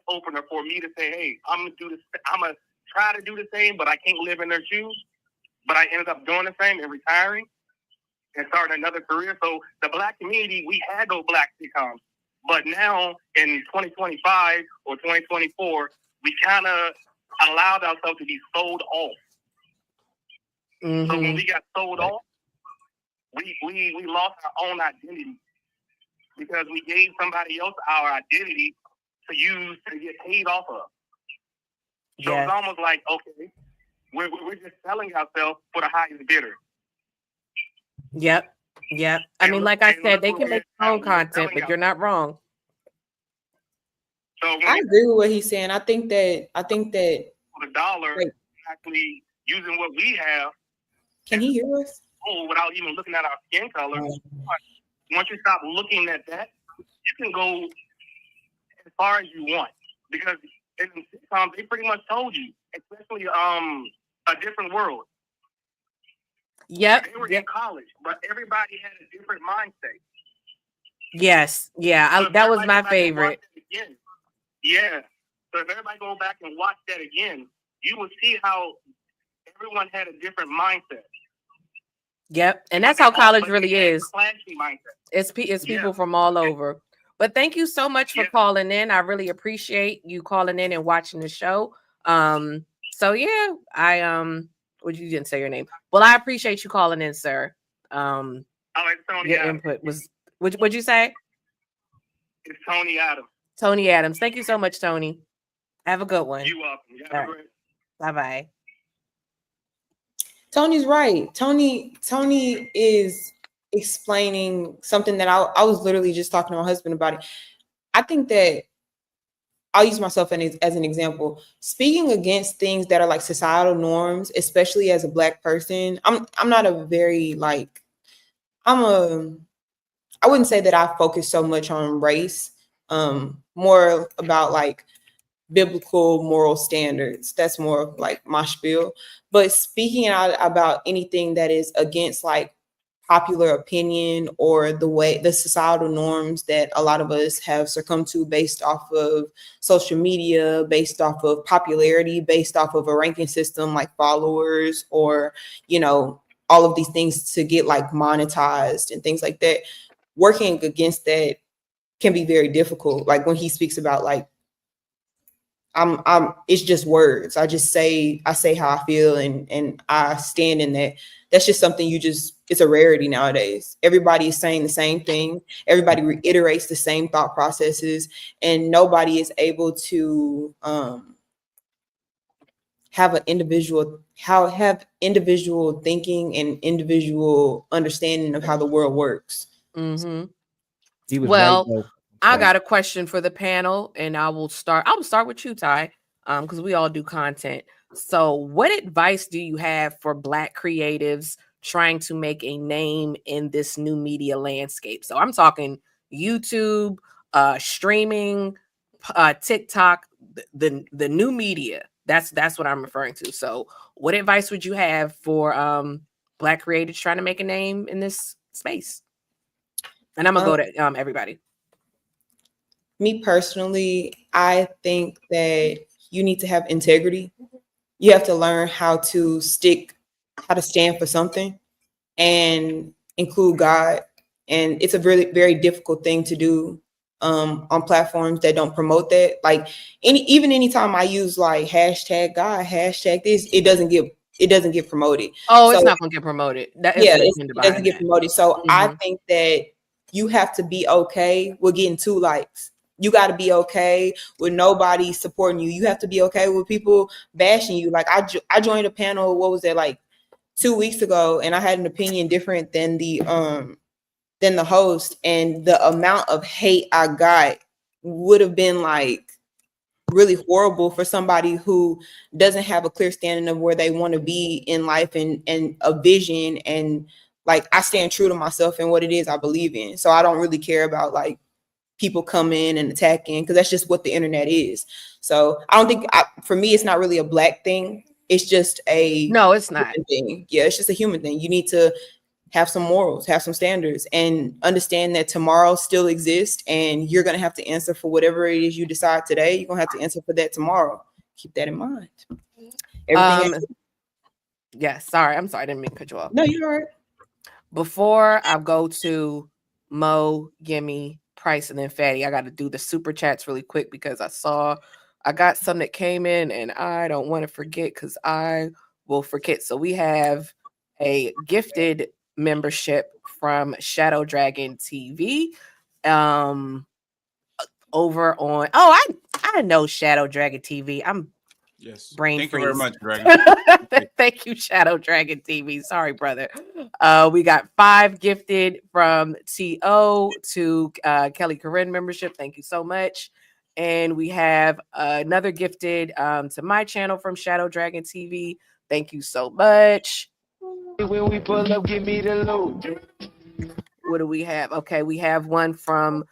opener for me to say, "Hey, I'm gonna do this. I'm gonna try to do the same, but I can't live in their shoes." But I ended up doing the same and retiring and starting another career. So the Black community, we had those Black sitcoms, but now in 2025 or 2024, we kind of allowed ourselves to be sold off. Mm-hmm. So when we got sold off, we lost our own identity because we gave somebody else our identity to use to get paid off of. So it's almost like, okay, we're just selling ourselves for the highest bidder. Yep. I mean, like I said, they can make their own content, but you're not wrong. So I agree with what he's saying. I think that the dollar actually using what we have. Can he hear us? Oh, without even looking at our skin color. Once you stop looking at that, you can go as far as you want. Because in sitcoms, they pretty much told you, especially A Different World. Yep. They were in college, but everybody had a different mindset. Yes. Yeah. That was my favorite. Yeah. So if everybody go back and watch that again, you will see how everyone had a different mindset. Yep. And that's how college really is. Flashy mindset. It's people from all over. But thank you so much for calling in. I really appreciate you calling in and watching the show. So yeah, well, you didn't say your name. Well, I appreciate you calling in, sir. It's Tony your Adams. input was what'd you say? It's Tony Adams. Tony Adams. Thank you so much, Tony. Have a good one. You're welcome. You have a great. Bye-bye. Tony's right. Tony is explaining something that I was literally just talking to my husband about it. I think that I'll use myself as an example. Speaking against things that are like societal norms, especially as a Black person, I'm not a very I wouldn't say that I focus so much on race, more about like biblical moral standards. That's more of like my spiel. But speaking out about anything that is against like popular opinion or the societal norms that a lot of us have succumbed to based off of social media, based off of popularity, based off of a ranking system like followers or, you know, all of these things to get like monetized and things like that. Working against that can be very difficult. Like when he speaks about like, it's just words. I say how I feel and I stand in that. That's just something it's a rarity nowadays. Everybody is saying the same thing. Everybody reiterates the same thought processes and nobody is able to have individual thinking and individual understanding of how the world works. Mm-hmm. He was Well, right, though. I got a question for the panel, and I will start with you, Ty, because we all do content. So what advice do you have for Black creatives trying to make a name in this new media landscape? So I'm talking YouTube, streaming, TikTok, the new media. That's what I'm referring to. So what advice would you have for Black creatives trying to make a name in this space? And I'm gonna go to everybody. Me personally, I think that you need to have integrity. You have to learn how to stand for something and include God. And it's a really very difficult thing to do on platforms that don't promote that. Like anytime I use like hashtag God, hashtag this, it doesn't get promoted. Oh, it's not gonna get promoted. It doesn't get promoted. So I think that you have to be okay with getting 2 likes. You got to be okay with nobody supporting you. You have to be okay with people bashing you. Like I joined a panel, what was it, like 2 weeks ago, and I had an opinion different than the host, and the amount of hate I got would have been like really horrible for somebody who doesn't have a clear standing of where they want to be in life and a vision. And like, I stand true to myself and what it is I believe in. So I don't really care about like people come in and attacking, because that's just what the internet is. So I don't think, for me, it's not really a Black thing. It's just it's not thing. Yeah, it's just a human thing. You need to have some morals, have some standards, and understand that tomorrow still exists, and you're going to have to answer for whatever it is you decide today. You're going to have to answer for that tomorrow. Keep that in mind. Sorry, I'm sorry, I didn't mean to cut you off. No, you're all right. Before I go to Mo, Gimme, Price, and then Fatty, I got to do the super chats really quick because I got some that came in and I don't want to forget, because I will forget. So we have a gifted membership from Shadow Dragon TV over on I know Shadow Dragon TV. Brain Thank freeze. you very much, Dragon. Thank you, Shadow Dragon TV. Sorry, brother. We got 5 gifted from TO to Kelly Corinne membership. Thank you so much. And we have another gifted to my channel from Shadow Dragon TV. Thank you so much. When we pull up, give me the loot. What do we have? Okay, we have one from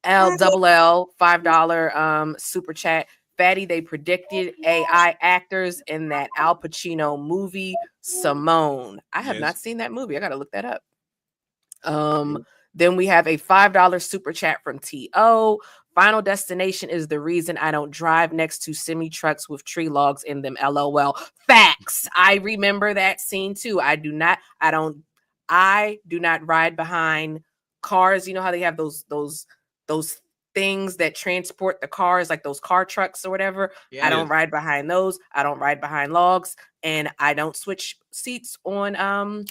LLL, $5 super chat. Fatty, they predicted AI actors in that Al Pacino movie, Simone. I have not seen that movie. I got to look that up. Then we have a $5 super chat from TO. Final Destination is the reason I don't drive next to semi trucks with tree logs in them. LOL. Facts. I remember that scene too. I do not ride behind cars. You know how they have those things that transport the cars, like those car trucks or whatever. I don't ride behind those. I don't ride behind logs, and I don't switch seats on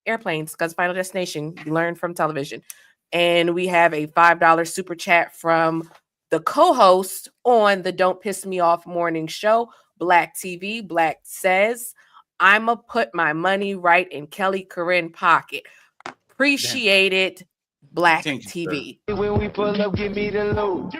airplanes, because Final Destination, you learn from television. And we have a $5 super chat from the co-host on the Don't Piss Me Off morning show, Black TV. Black says, I'ma put my money right in Kelly Corinne pocket. Appreciate it, Black TV. When we pull up, give me the loot.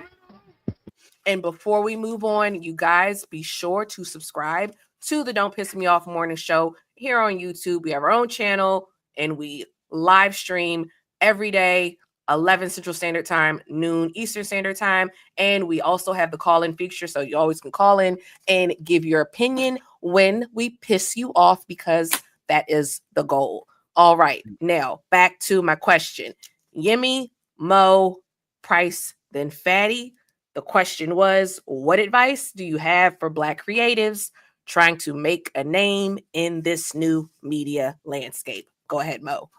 And before we move on, you guys be sure to subscribe to the Don't Piss Me Off morning show here on YouTube. We have our own channel, and we live stream every day, 11 Central Standard Time, noon Eastern Standard Time. And we also have the call-in feature, so you always can call in and give your opinion when we piss you off, because that is the goal. All right, now back to my question. Yemi, Mo, Price, then Fatty. The question was, what advice do you have for Black creatives trying to make a name in this new media landscape? Go ahead, Mo.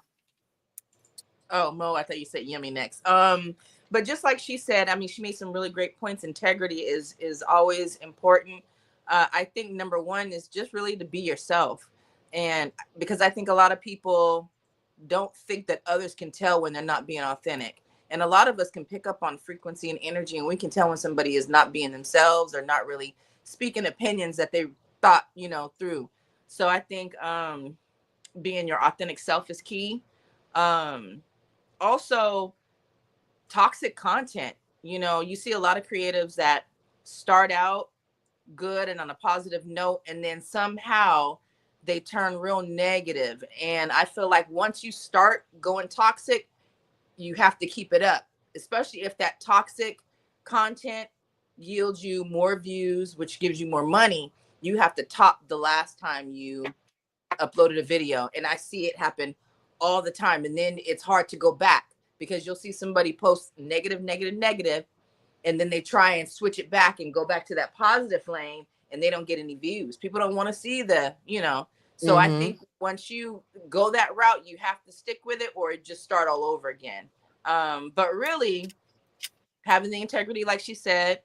Oh, Mo, I thought you said Yummy next. But just like she said, I mean, she made some really great points. Integrity is always important. I think number one is just really to be yourself. And because I think a lot of people don't think that others can tell when they're not being authentic. And a lot of us can pick up on frequency and energy, and we can tell when somebody is not being themselves or not really speaking opinions that they thought, through. So I think being your authentic self is key. Also, toxic content. You see a lot of creatives that start out good and on a positive note, and then somehow they turn real negative. And I feel like once you start going toxic, you have to keep it up, especially if that toxic content yields you more views, which gives you more money. You have to top the last time you uploaded a video. And I see it happen all the time. And then it's hard to go back because you'll see somebody post negative, and then they try and switch it back and go back to that positive lane, and they don't get any views. People don't want to see So I think once you go that route, you have to stick with it or just start all over again. But really, having the integrity, like she said,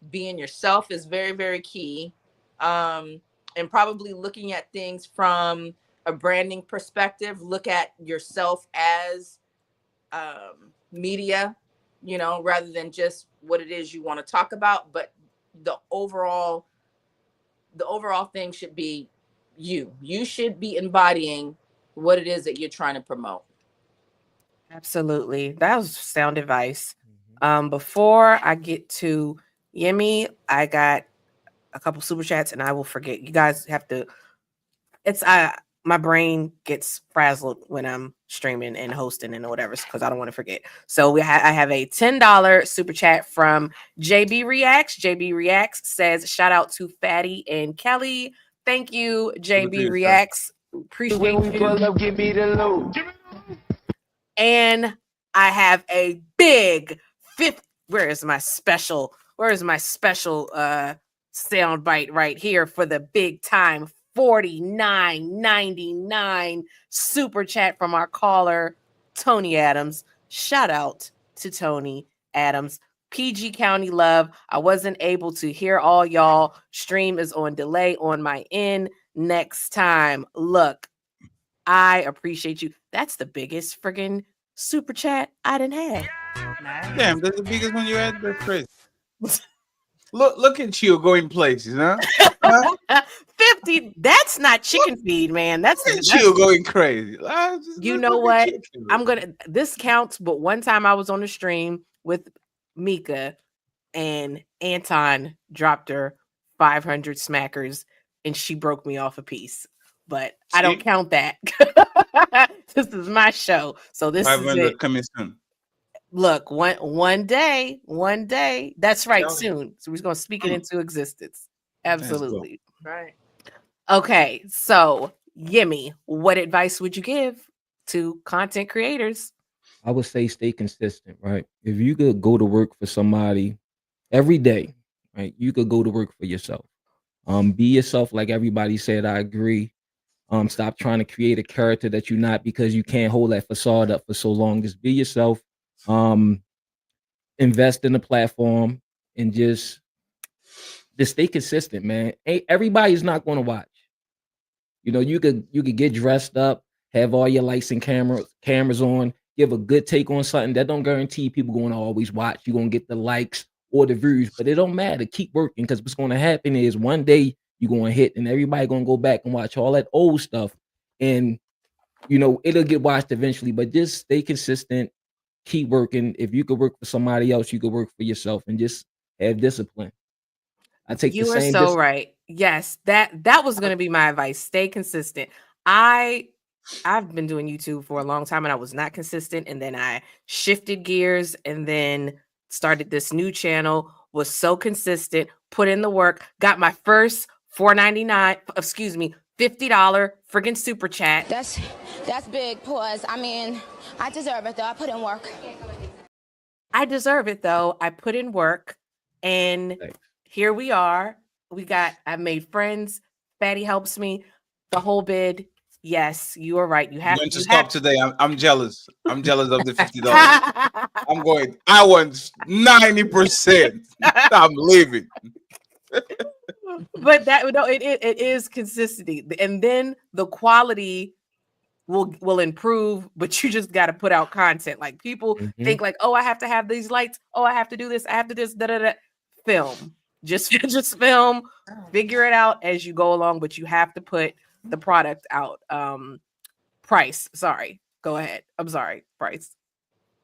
being yourself is very, very key. And probably looking at things from a branding perspective. Look at yourself as media, rather than just what it is you want to talk about. But the overall thing should be you. You should be embodying what it is that you're trying to promote. Absolutely. That was sound advice. Before I get to Yemi, I got a couple super chats and I will forget. You guys have to, my brain gets frazzled when I'm streaming and hosting and whatever, because I don't want to forget. So I have a $10 super chat from JB Reacts. JB Reacts says, shout out to Fatty and Kelly. Thank you, JB Reacts. Appreciate you. Pull up, give me the load. And I have a big where is my special sound bite right here for the big time $49.99 super chat from our caller Tony Adams. Shout out to Tony Adams. PG County love. I wasn't able to hear all y'all. Stream is on delay on my end. Next time. Look, I appreciate you. That's the biggest friggin' super chat I done had. Damn, that's the biggest one you had there, Chris. Look at you going places, huh? 50. That's not chicken feed, man. That's you going crazy. You know what? This counts, but one time I was on the stream with Mika and Anton dropped her 500 smackers and she broke me off a piece. But I don't count that. This is my show. So this 500 is it. Coming soon. Look, one day. That's right, soon. So we're going to speak it into existence. Absolutely. Right. Okay, so Yemi, what advice would you give to content creators? I would say stay consistent, right? If you could go to work for somebody every day, right? You could go to work for yourself. Be yourself, like everybody said. I agree. Stop trying to create a character that you're not, because you can't hold that facade up for so long. Just be yourself. Invest in the platform and just stay consistent, man. Everybody's not going to watch. You could get dressed up, have all your lights and cameras on, give a good take on something. That don't guarantee people going to always watch. You're going to get the likes or the views, but it don't matter. Keep working, because what's going to happen is one day you're going to hit and everybody going to go back and watch all that old stuff, and it'll get watched eventually. But just stay consistent, keep working. If you could work for somebody else, you could work for yourself, and just have discipline. You are so right. Yes, that was going to be my advice. Stay consistent. I've been doing YouTube for a long time and I was not consistent, and then I shifted gears and then started this new channel, was so consistent, put in the work, got my first $50 friggin' super chat. That's big. Pause. I mean, I deserve it though. I put in work. I deserve it though. I put in work, and here we are. I made friends. Fatty helps me. The whole bid. Yes, you are right. You have to stop today. I'm jealous. I'm jealous of the $50. I want 90%. I'm leaving. But it is consistency, and then the quality will improve. But you just got to put out content. Like people think like, oh, I have to have these lights. Oh, I have to do this. I have to do this. Film. Just film, figure it out as you go along, but you have to put the product out. Price. Sorry. Go ahead. I'm sorry. Price.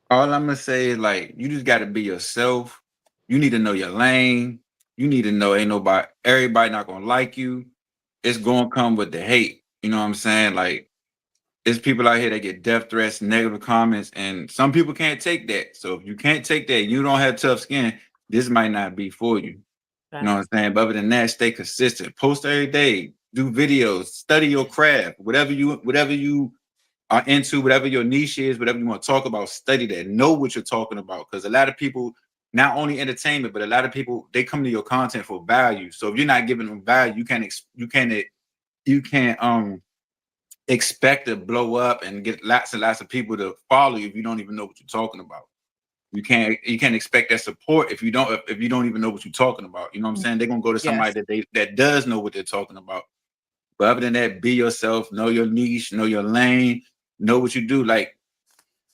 All I'm gonna say is like you just gotta be yourself. You need to know your lane. You need to know everybody not gonna like you. It's gonna come with the hate. You know what I'm saying? Like there's people out here that get death threats, negative comments, and some people can't take that. So if you can't take that, you don't have tough skin, this might not be for you. You know what I'm saying? But other than that, stay consistent. Post every day, do videos, study your craft, whatever you are into, whatever your niche is, whatever you want to talk about, study that. Know what you're talking about. Because a lot of people, not only entertainment, but a lot of people, they come to your content for value. So if you're not giving them value, you can't expect to blow up and get lots and lots of people to follow you if you don't even know what you're talking about. You can't expect that support if you don't even know what you're talking about. You know what I'm saying? They're gonna go to somebody that does know what they're talking about. But other than that, be yourself, know your niche, know your lane, know what you do. Like,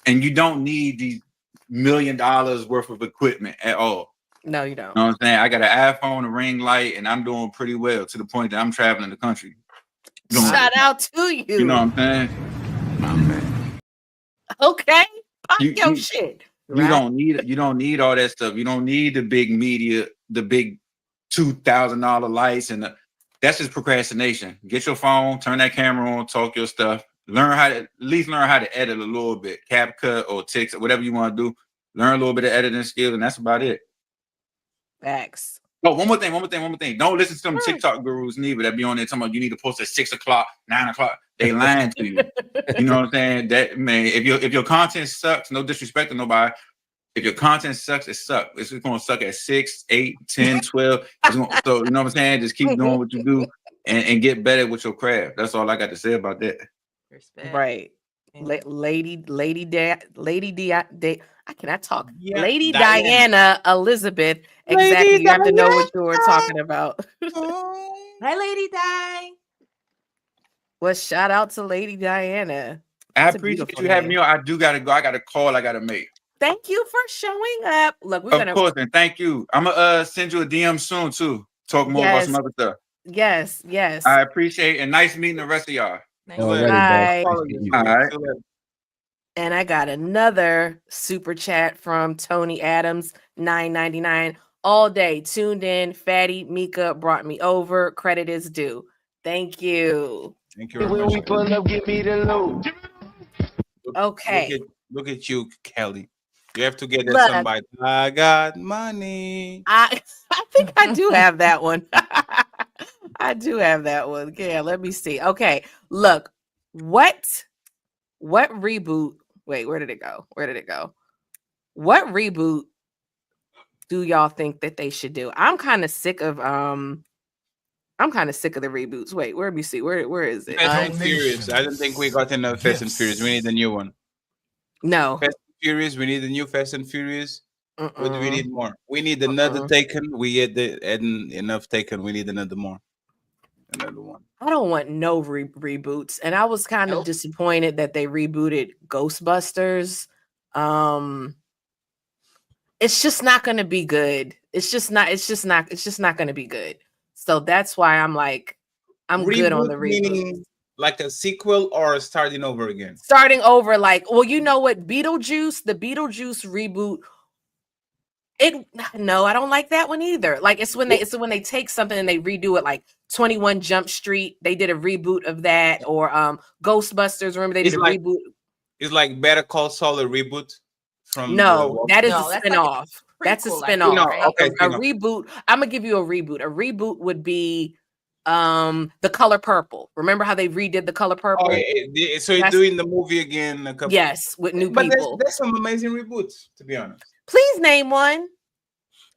and you don't need these $1 million worth of equipment at all. No, you don't. You know what I'm saying? I got an iPhone, a ring light, and I'm doing pretty well to the point that I'm traveling the country. Shout out to you. You know what I'm saying? Okay. Pop your shit. You don't need all that stuff. You don't need the big media, the big $2,000 lights, and that's just procrastination. Get your phone, turn that camera on, talk your stuff. At least learn how to edit a little bit, CapCut or Tix or whatever you want to do. Learn a little bit of editing skills, and that's about it. Facts. Oh, one more thing. Don't listen to some TikTok gurus neither that be on there talking about you need to post at 6 o'clock, 9 o'clock. They lying to you. You know what I'm saying? That man, if your content sucks, no disrespect to nobody. If your content sucks, it sucks. It's gonna suck at 6, 8, 10, 12. So you know what I'm saying? Just keep doing what you do and get better with your craft. That's all I got to say about that. Respect. Right. Lady I cannot talk. Yeah, Lady Diana Elizabeth. Exactly. Lady You have to know what you were talking about. Hi, Lady Di. Well, shout out to Lady Diana. I That's a appreciate beautiful you having name. me on. I do gotta go. I got a call I gotta make. Thank you for showing up. Look, we're Of course, and thank you. I'm gonna send you a DM soon too. Talk more about some other stuff. Yes. I appreciate it. And nice meeting the rest of y'all. Bye. All right. And I got another super chat from Tony Adams, $9.99. All day tuned in. Fatty Mika brought me over. Credit is due. Thank you. Thank you. When we pull up, give me the loot. Okay. Look at you, Kelly. You have to get that Look. song by I got money. I think I do have that one. I do have that one. Yeah, let me see. Okay, look. What reboot? Wait, where did it go? What reboot do y'all think that they should do? I'm kind of sick of the reboots. Wait, where me see? Where is it? Fast and Furious. I don't think we got enough Fast and Furious. We need a new one. No. Fast and Furious. We need a new Fast and Furious. What do we need more? We need Uh-uh. another Taken. We had enough Taken. We need another one. I don't want no reboots, and I was kind of disappointed that they rebooted Ghostbusters. It's just not going to be good. It's just not going to be good. So that's why I'm like, I'm good on the Reboot reboot. meaning like a sequel or starting over again. Starting over, like, well, you know what? The Beetlejuice reboot. No, I don't like that one either. Like it's when they take something and they redo it, like 21 Jump Street. They did a reboot of that, or Ghostbusters. Remember they did a reboot. It's like Better Call Saul a reboot from. No, that is a that's like a spinoff. That's a prequel, I spinoff. think, right? A spin-off. reboot. I'm gonna give you a reboot. A reboot would be The Color Purple. Remember how they redid The Color Purple? So you're doing the movie again. Yes, with new but people. There's some amazing reboots, to be honest. Please name one.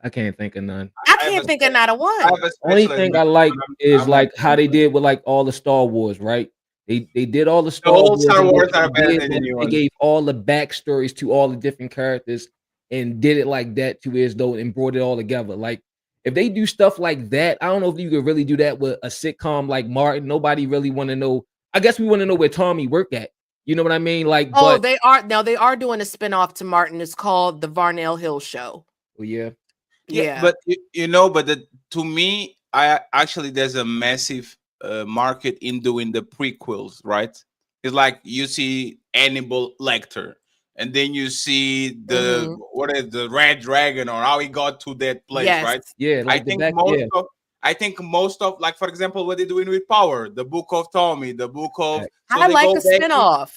I can't think of none. I can't think of not a one. Only thing I like is like how they did with like all the Star Wars, right? They did all the Star old Wars. Star and Wars what are they better did than the was new they ones. gave all the backstories to all the different characters and did it like that to as though and brought it all together. Like if they do stuff like that, I don't know if you could really do that with a sitcom like Martin. Nobody really want to know. I guess we want to know where Tommy worked at. You know what I mean? Like, Oh, but they are doing a spinoff to Martin. It's called The Varnell Hill Show. well, yeah. Yeah. But to me, there's a massive market in doing the prequels, right? It's like you see Hannibal Lecter, and then you see the Red Dragon or how he got to that place, right? Yeah, like I think most of, like, for example, what they're doing with Power, the Book of Tommy, the Book of. I like a spinoff.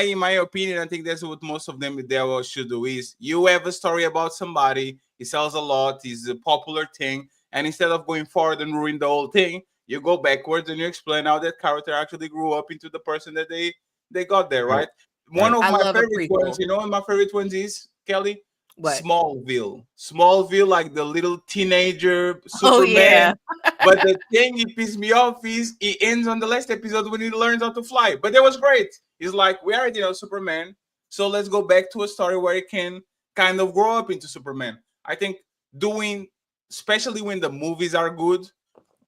In my opinion, I think that's what most of them should do is you have a story about somebody, he sells a lot, he's a popular thing, and instead of going forward and ruin the whole thing, you go backwards and you explain how that character actually grew up into the person that they got there, right? One of my favorite ones, you know what my favorite ones is, Kelly? What? Smallville, like the little teenager Superman. But the thing that pissed me off is he ends on the last episode when he learns how to fly. But that was great. It's like, we already know Superman, so let's go back to a story where he can kind of grow up into Superman. I think especially when the movies are good,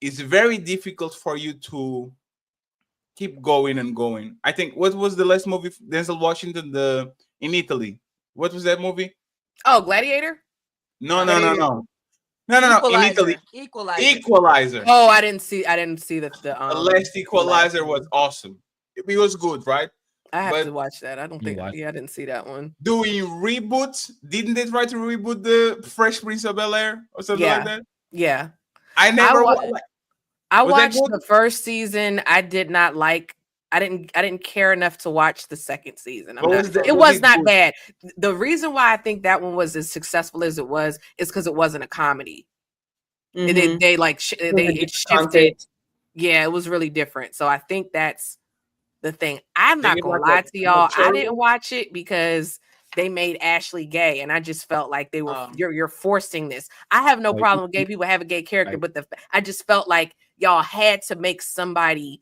it's very difficult for you to keep going and going. I think, what was the last movie Denzel Washington in Italy? What was that movie? Oh, Gladiator? No. In Italy, Equalizer. Oh, I didn't see the last Equalizer was awesome. It was good, right? I have to watch that. I didn't see that one. Doing reboots? Didn't they try to reboot the Fresh Prince of Bel-Air or something like that? Yeah. I watched the first season. I did not like. I didn't care enough to watch the second season. It was not bad. The reason why I think that one was as successful as it was is because it wasn't a comedy. Mm-hmm. It shifted. Yeah, it was really different. So I think that's the thing. I'm not gonna lie to y'all. I didn't watch it because they made Ashley gay, and I just felt like they were you're forcing this. I have no problem with gay people having a gay character, but I just felt like y'all had to make somebody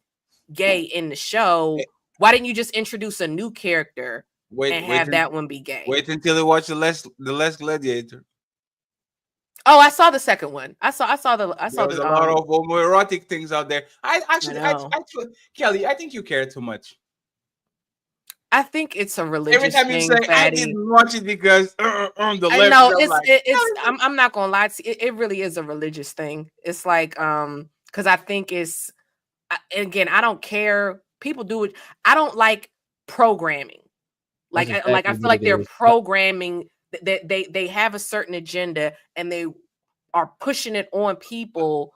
gay in the show. Why didn't you just introduce a new character and have that one be gay? Wait until you watch the last Gladiator. Oh, I saw the second one. I saw the. There's a lot of homoerotic things out there. I Kelly, I think you care too much. I think it's a religious Every time you thing, say, Fatty. I didn't watch it because the left. I know I'm not gonna lie to you. It really is a religious thing. It's like because I think it's. Again, I don't care. People do it. I don't like programming. I feel like they're programming. That they have a certain agenda and they are pushing it on people.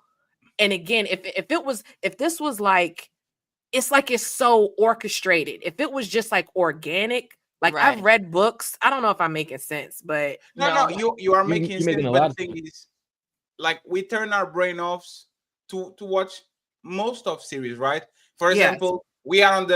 And again, if this was like, it's like it's so orchestrated. If it was just like organic, like I've read books. I don't know if I'm making sense, but no, you are making sense. But the thing is, like, we turn our brain off to watch most of series, right? For example, we are on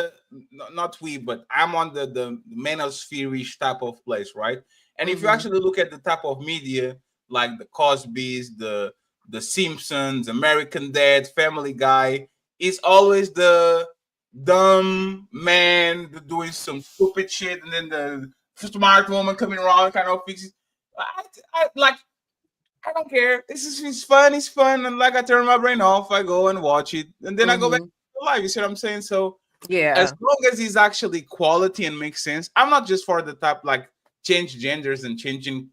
I'm on the manosphere-ish type of place, right? And if you actually look at the type of media, like the Cosbys, the Simpsons, American Dad, Family Guy, it's always the dumb man doing some stupid shit, and then the smart woman coming around kind of fixes. I don't care. It's fun. It's fun. And like, I turn my brain off, I go and watch it, and then I go back to life. You see what I'm saying? So as long as it's actually quality and makes sense, I'm not just for the type like change genders and changing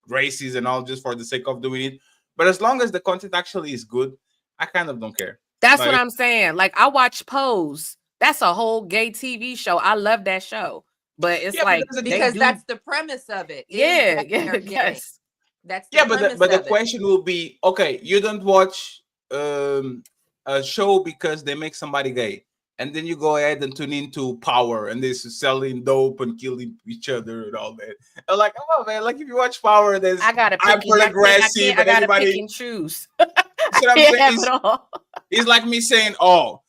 races and all just for the sake of doing it. But as long as the content actually is good, I kind of don't care. That's what I'm saying. Like, I watch Pose. That's a whole gay TV show. I love that show. But it's because that's the premise of it. Yes. That's but the question will be, okay, you don't watch a show because they make somebody gay, and then you go ahead and tune into Power and they're selling dope and killing each other and all that. I'm like, oh man, like if you watch Power, there's I gotta pick and choose. It's like me saying, oh,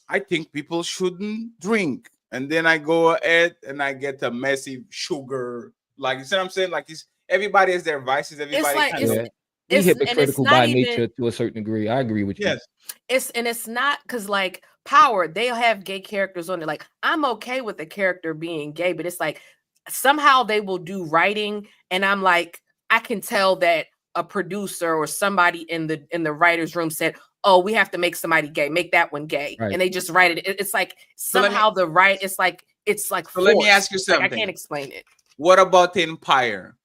I think people shouldn't drink, and then I go ahead and I get a massive sugar. Like, you see what I'm saying? Like, everybody has their vices. Everybody we hypocritical by nature to a certain degree. I agree with you. Yes. It's not because like Power, they'll have gay characters on it. Like, I'm okay with the character being gay, but it's like somehow they will do writing, and I'm like, I can tell that a producer or somebody in the writer's room said, oh, we have to make somebody gay, make that one gay. Right. And they just write it. It's like somehow it's like so let me ask you something. Like, I can't explain it. What about Empire?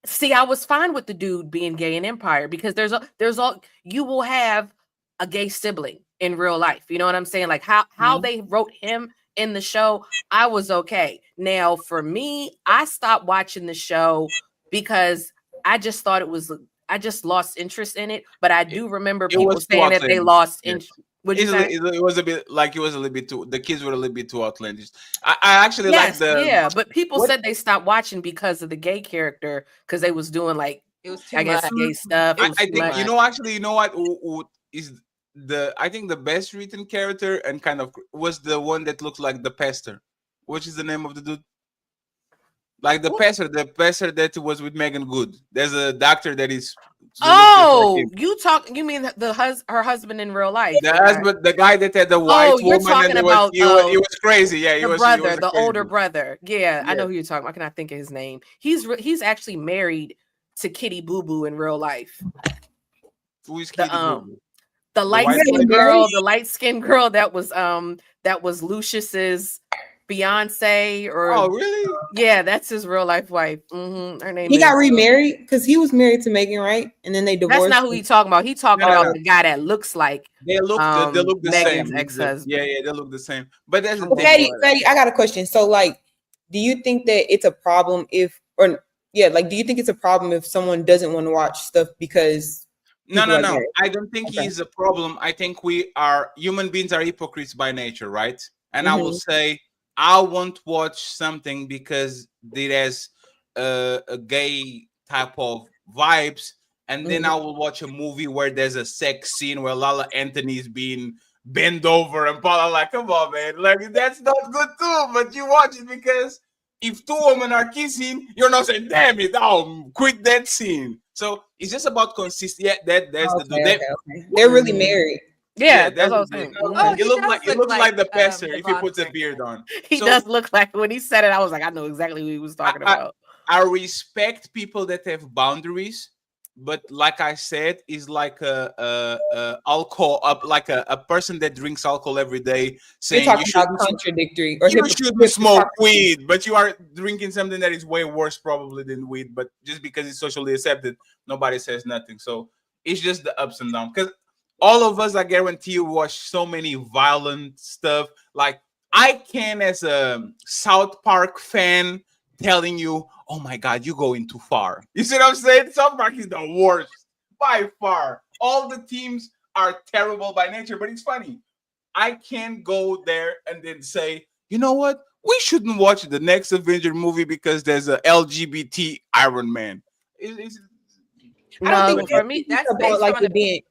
See, I was fine with the dude being gay in Empire because you will have a gay sibling in real life. You know what I'm saying? Like how they wrote him in the show, I was okay. Now for me, I stopped watching the show because I just thought I just lost interest in it. But I do remember people saying that they lost interest. It was a bit like it was a little bit too. The kids were a little bit too outlandish. I actually like the but people said they stopped watching because of the gay character because they was doing like it was too I guess much. gay stuff. I think you know what who is I think the best written character and kind of was the one that looked like the pastor. Which is the name of the dude? Like the pastor that was with Megan Good. There's a doctor that is. Oh, you mean her husband in real life? The guy that had the white woman. You're talking about he was crazy. Yeah, the older brother. Yeah, I know who you're talking about. I cannot think of his name. He's actually married to Kitty Boo Boo in real life. Who is Kitty Boo Boo? The light-skinned girl that was Lucius's Beyonce or really? Yeah, that's his real life wife. Her name. He got remarried because he was married to Megan, right? And then they divorced. That's not who he talking about. He talking about the guy that looks like they look the Megan's same. Ex-husband. Yeah, they look the same. But that's Fatty, I got a question. So, like, do you think that it's a problem do you think it's a problem if someone doesn't want to watch stuff because? No. I don't think he's a problem. I think human beings are hypocrites by nature, right? And I will say, I won't watch something because it has a gay type of vibes, and then I will watch a movie where there's a sex scene where Lala Anthony is being bent over and Paula like, come on, man, like that's not good too. But you watch it because if two women are kissing, you're not saying, damn it, I'll quit that scene. So it's just about consistency. Yeah, that's They're really married. Yeah, that's what I was saying. It looks like the pastor if he puts a beard on. He does look like when he said it. I was like, I know exactly who he was talking about. I respect people that have boundaries, but like I said, is like alcohol up, like a person that drinks alcohol every day saying you shouldn't contradictory or you shouldn't smoke weed, but you are drinking something that is way worse probably than weed. But just because it's socially accepted, nobody says nothing. So it's just the ups and downs because. All of us, I guarantee you, watch so many violent stuff. Like I can, as a South Park fan, telling you, "Oh my God, you're going too far." You see what I'm saying? South Park is the worst by far. All the teams are terrible by nature, but it's funny. I can't go there and then say, you know what? We shouldn't watch the next Avenger movie because there's a LGBT Iron Man. I don't think for me that's based like on the being.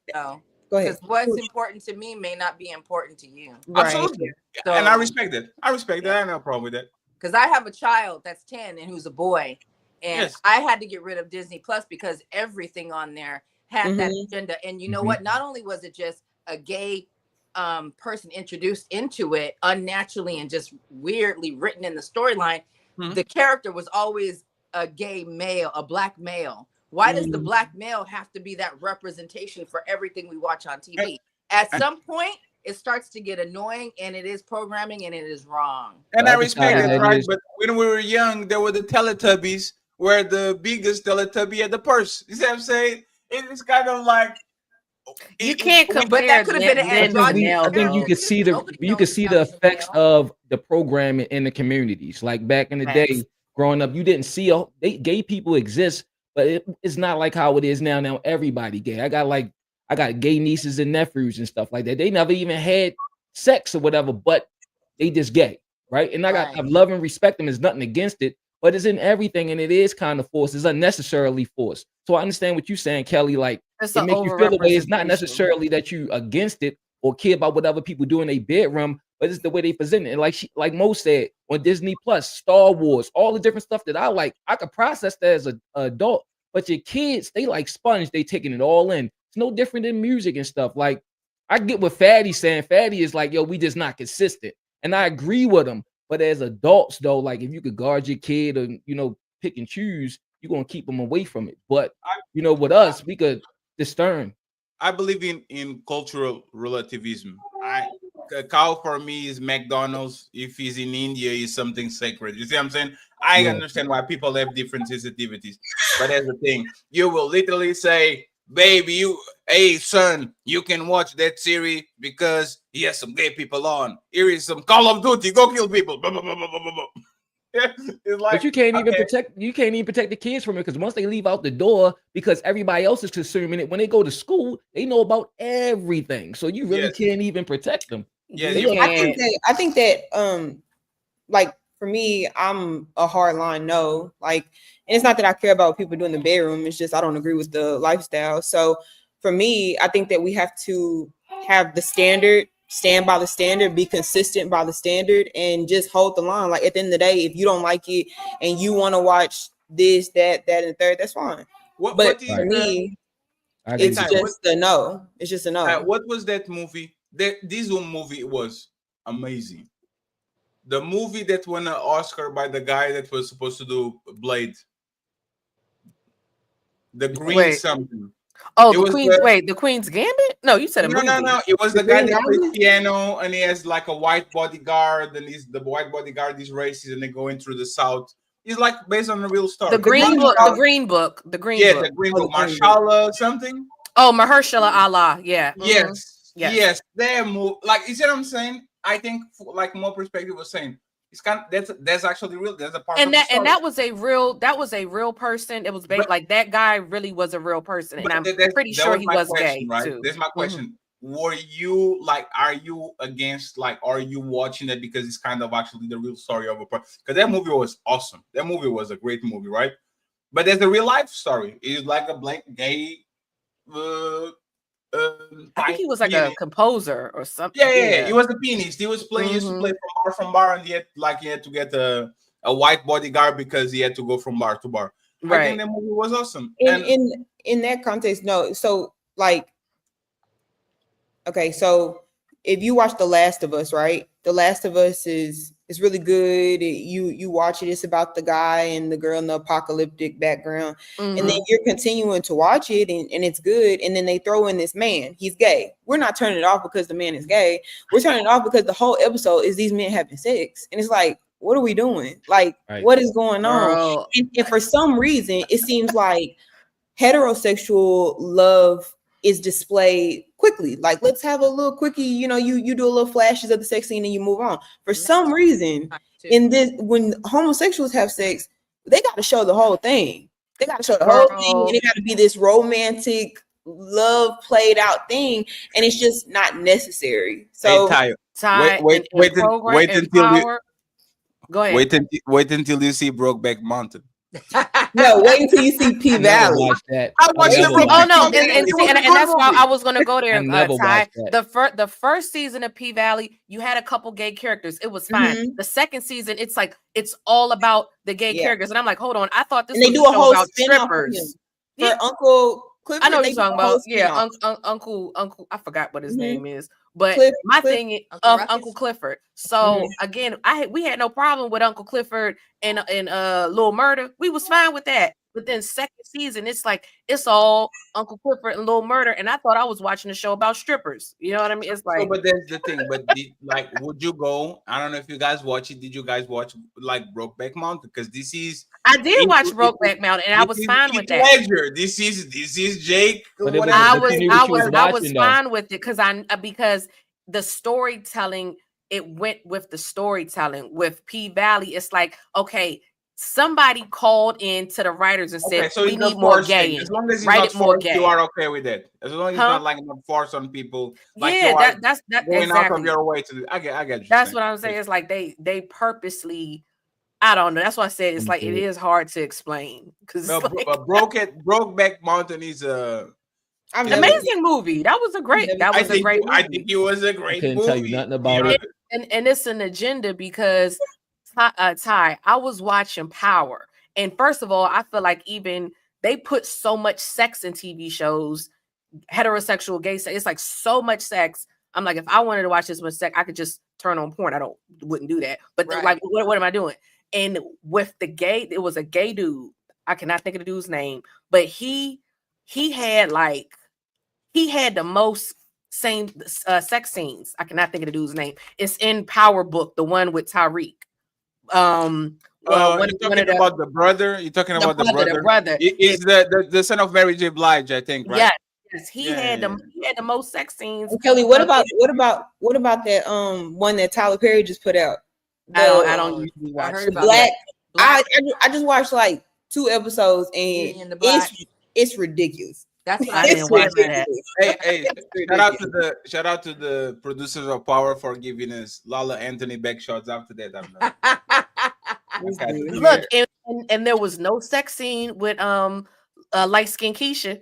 Go ahead. Because what's important to me may not be important to you. Absolutely. So, and I respect it. I have no problem with that. Because I have a child that's 10 and who's a boy. And I had to get rid of Disney Plus because everything on there had that agenda. And you know what? Not only was it just a gay person introduced into it unnaturally and just weirdly written in the storyline, the character was always a gay male, a black male. Why does the black male have to be that representation for everything we watch on TV? At some point, it starts to get annoying, and it is programming, and it is wrong. And I respect it, right? But when we were young, there were the Teletubbies, where the biggest Teletubby had the purse. You see what I'm saying? It's kind of like you can't compare. But that could have been an I think you could see the effects of the programming in the communities. Like back in the day, growing up, you didn't see gay people exist. But it's not like how it is now. Now everybody gay. I got gay nieces and nephews and stuff like that. They never even had sex or whatever, but they just gay, right? And I love and respect them. There's nothing against it, but it's in everything, and it is kind of forced. It's unnecessarily forced. So I understand what you're saying, Kelly. Like it makes you feel the way. It's not necessarily that you against it or care about what other people do in their bedroom, but it's the way they present it. And like Mo said on Disney Plus, Star Wars, all the different stuff that I could process that as an adult. But your kids, they like sponge, they taking it all in. It's no different than music and stuff. Like I get what Fatty's saying. Fatty is like, yo, we just not consistent. And I agree with him. But as adults, though, like if you could guard your kid or, pick and choose, you're going to keep them away from it. But, with us, we could discern. I believe in cultural relativism. Cow for me is McDonald's. If he's in India, is something sacred. You see what I'm saying? I understand why people have different sensitivities. But that's the thing. You will literally say, baby, hey son, you can watch that series because he has some gay people on. Here is some Call of Duty, go kill people. Blah, blah, blah, blah, blah, blah. It's like, but you can't even protect the kids from it, because once they leave out the door, because everybody else is consuming it, when they go to school, they know about everything. So you really can't even protect them. Yeah, I think that like for me, I'm a hard line no. Like, and it's not that I care about what people do in the bedroom. It's just I don't agree with the lifestyle. So for me, I think that we have to have the standard, stand by the standard, be consistent by the standard, and just hold the line. Like at the end of the day, if you don't like it and you want to watch this, that, and the third, that's fine. But for me, it's just a no. It's just a no. What was that movie? This one movie was amazing. The movie that won an Oscar by the guy that was supposed to do Blade. The Green something. Oh, the Queen's Gambit? No, you said a movie. No. It was the guy that plays piano and he has like a white bodyguard, and the white bodyguard is racist and they're going through the South. It's like based on a real story. The Green Book. The Green Book. The Green Book. Marshala something. Oh, Mahershala Allah. Yeah. Yes. They move. Like, you see what I'm saying? I think like more perspective was saying. It's kind of, that's actually real. There's a part and that was a real person. It was based like that guy really was a real person, and I'm pretty sure he was gay right? too. There's my question. Were you like, are you against, like, are you watching it because it's kind of actually the real story of a person? Because that movie was awesome. That movie was a great movie, right? But there's a real life story. It's like a blank gay. I think he was like a composer or something. Yeah. He was the pianist. He was playing. He used to play from bar, and he had to get a white bodyguard because he had to go from bar to bar. Right. I think that movie was awesome. In that context, no. So like, okay, so if you watch The Last of Us, right? The Last of Us is really good. You watch it. It's about the guy and the girl in the apocalyptic background, and then you're continuing to watch it, and it's good. And then they throw in this man. He's gay. We're not turning it off because the man is gay. We're turning it off because the whole episode is these men having sex, and it's like, what are we doing? Like, what is going on? And for some reason, it seems like heterosexual love is displayed quickly. Like, let's have a little quickie, you do a little flashes of the sex scene and you move on. For some reason, in this, when homosexuals have sex, they got to show the whole thing. They got to show the whole thing, and it got to be this romantic, love played out thing, and it's just not necessary. So, wait until you see Brokeback Mountain. No, wait until you see P Valley. Oh no, and that's why I was gonna go there. Ty. The first season of P Valley, you had a couple gay characters. It was fine. The second season, it's like it's all about the gay characters, and I'm like, hold on, I thought this was they do a whole about strippers. For Uncle Clifford, I know what you're talking about. Yeah, Uncle. I forgot what his name is. But my thing is Uncle Clifford. So again, we had no problem with Uncle Clifford and Little Murder. We was fine with that. But then second season, it's like it's all Uncle Clifford and Little Murder, and I thought I was watching a show about strippers. You know what I mean? It's like, but that's the thing. But would you go? I don't know if you guys watch it. Did you guys watch like Brokeback Mountain? Because this is I did watch Brokeback Mountain, and I was fine with that. Pleasure. This is Jake. I was fine with it because the storytelling, it went with the storytelling. With P Valley, it's like, okay, somebody called in to the writers and said, so we need more gay. As long as it's not forced, you are okay with that. As long as it's not like a force on people. Like that's going exactly. out of your way to do. I get you. That's what I'm saying. It's like they purposely. I don't know. That's why I said it's like it is hard to explain because Brokeback Mountain is a amazing movie. That was a great. I think it was a great movie. I couldn't tell you nothing about it. And it's an agenda because Ty, I was watching Power, and first of all, I feel like even they put so much sex in TV shows, heterosexual gay sex. It's like so much sex. I'm like, if I wanted to watch this much sex, I could just turn on porn. Wouldn't do that. But like, what am I doing? And with the gay, it was a gay dude. I cannot think of the dude's name, but he had the most same sex scenes. I cannot think of the dude's name. It's in Power Book, the one with Tyreek. One you're of talking the about the brother. You're talking about the brother. brother. Is the son of Mary J. Blige, I think, right? Yes, he had the most sex scenes. And Kelly, what about that one that Tyler Perry just put out? I don't usually watch heard the about Black. Black. I just watched like 2 episodes and the Black. it's ridiculous. That's what I didn't watch that. Hey, shout out to the producers of Power for giving us Lala Anthony back shots after that. Look, and there was no sex scene with light skin Keisha.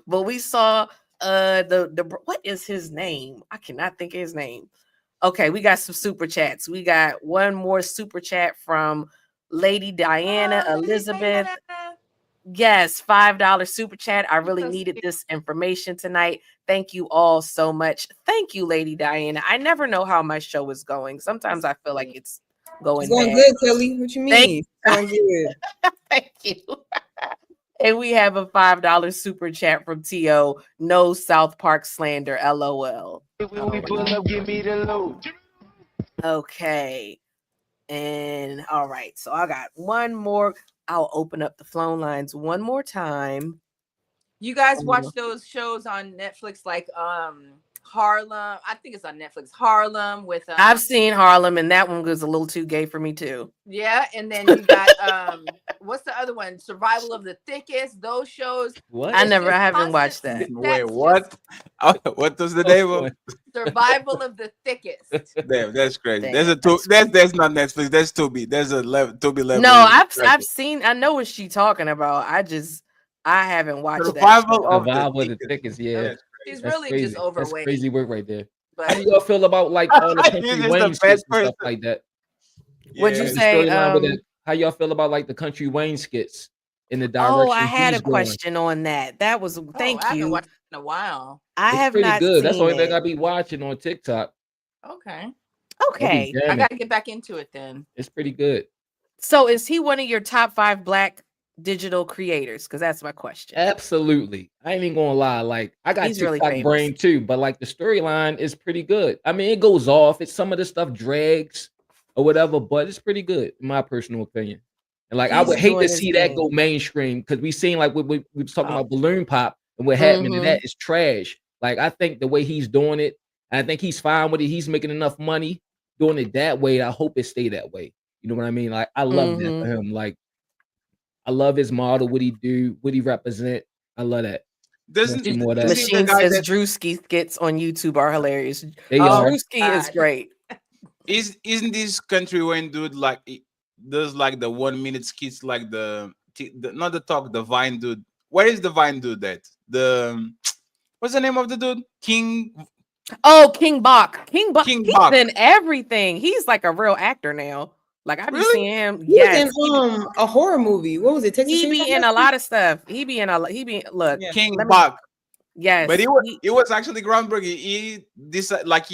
But we saw the what is his name? I cannot think of his name. Okay, we got some super chats. We got one more super chat from Lady Diana Elizabeth. Yes, $5 super chat. I really needed this information tonight. Thank you all so much. Thank you, Lady Diana. I never know how my show is going. Sometimes I feel like it's going bad. good, Kelly. What you mean? Thank you. And we have a $5 super chat from T.O. No South Park slander. LOL. When we pull up, give me the loot. Okay. And all right. So I got one more. I'll open up the phone lines one more time. You guys watch those shows on Netflix like Harlem? I think it's on Netflix. Harlem with I've seen Harlem, and that one was a little too gay for me too. yeah, and then you got what's the other one? Survival of the Thickest. Those shows. What? I haven't watched that. Wait, what? What was the name of? Survival of the Thickest. Damn, that's crazy. Damn, There's a two. That's not Netflix. That's Tubi. There's a Tubi level. No, I've seen. I know what she's talking about. I haven't watched Survival that. of Survival of the Thickest. Yeah, She's that's really crazy. just overweight. That's crazy work right there. But How do y'all feel about like all the You're Country just the Wayne best skits and person. stuff like that? What'd you The say? storyline with it. How y'all feel about like the Country Wayne skits in the direction? Oh, I had a he's going? question on that. That was thank I haven't you. watched it in a while. I It's have pretty not good. seen That's the only thing it. I be watching on TikTok. Okay. Okay. I gotta get back into it then. It's pretty good. So is he one of your top 5 Black digital creators? Because that's my question. Absolutely. I ain't even gonna lie. Like I got He's really TikTok famous. brain too, but like the storyline is pretty good. I mean, it goes off. It's some of the stuff drags or whatever, but it's pretty good in my personal opinion. And like I He's would hate doing to his see that thing. go mainstream because we seen like we was talking about balloon pop and what happened to that is trash. Like I think the way he's doing it, I think he's fine with it. He's making enough money doing it that way. I hope it stay that way. You know what I mean? Like I love that for him. Like I love his model, what he do, what he represent. I love that. Doesn't See more of that. Machine says Drewski skits on YouTube are hilarious. They are. Drewski is great. Isn't this Country Wayne dude like does like the 1 minute skits like the not the talk, the Vine dude? Where is the Vine dude at? The what's the name of the dude? King Bach. King Bach. King He's Bach. in everything. He's like a real actor now. Like I be Really? seeing him. He Yes. was in a horror movie. What was it? Texas He be Chainsaw in a Massacre? lot of stuff. Look. King let me- Bach. Yes. But it was actually groundbreaking. He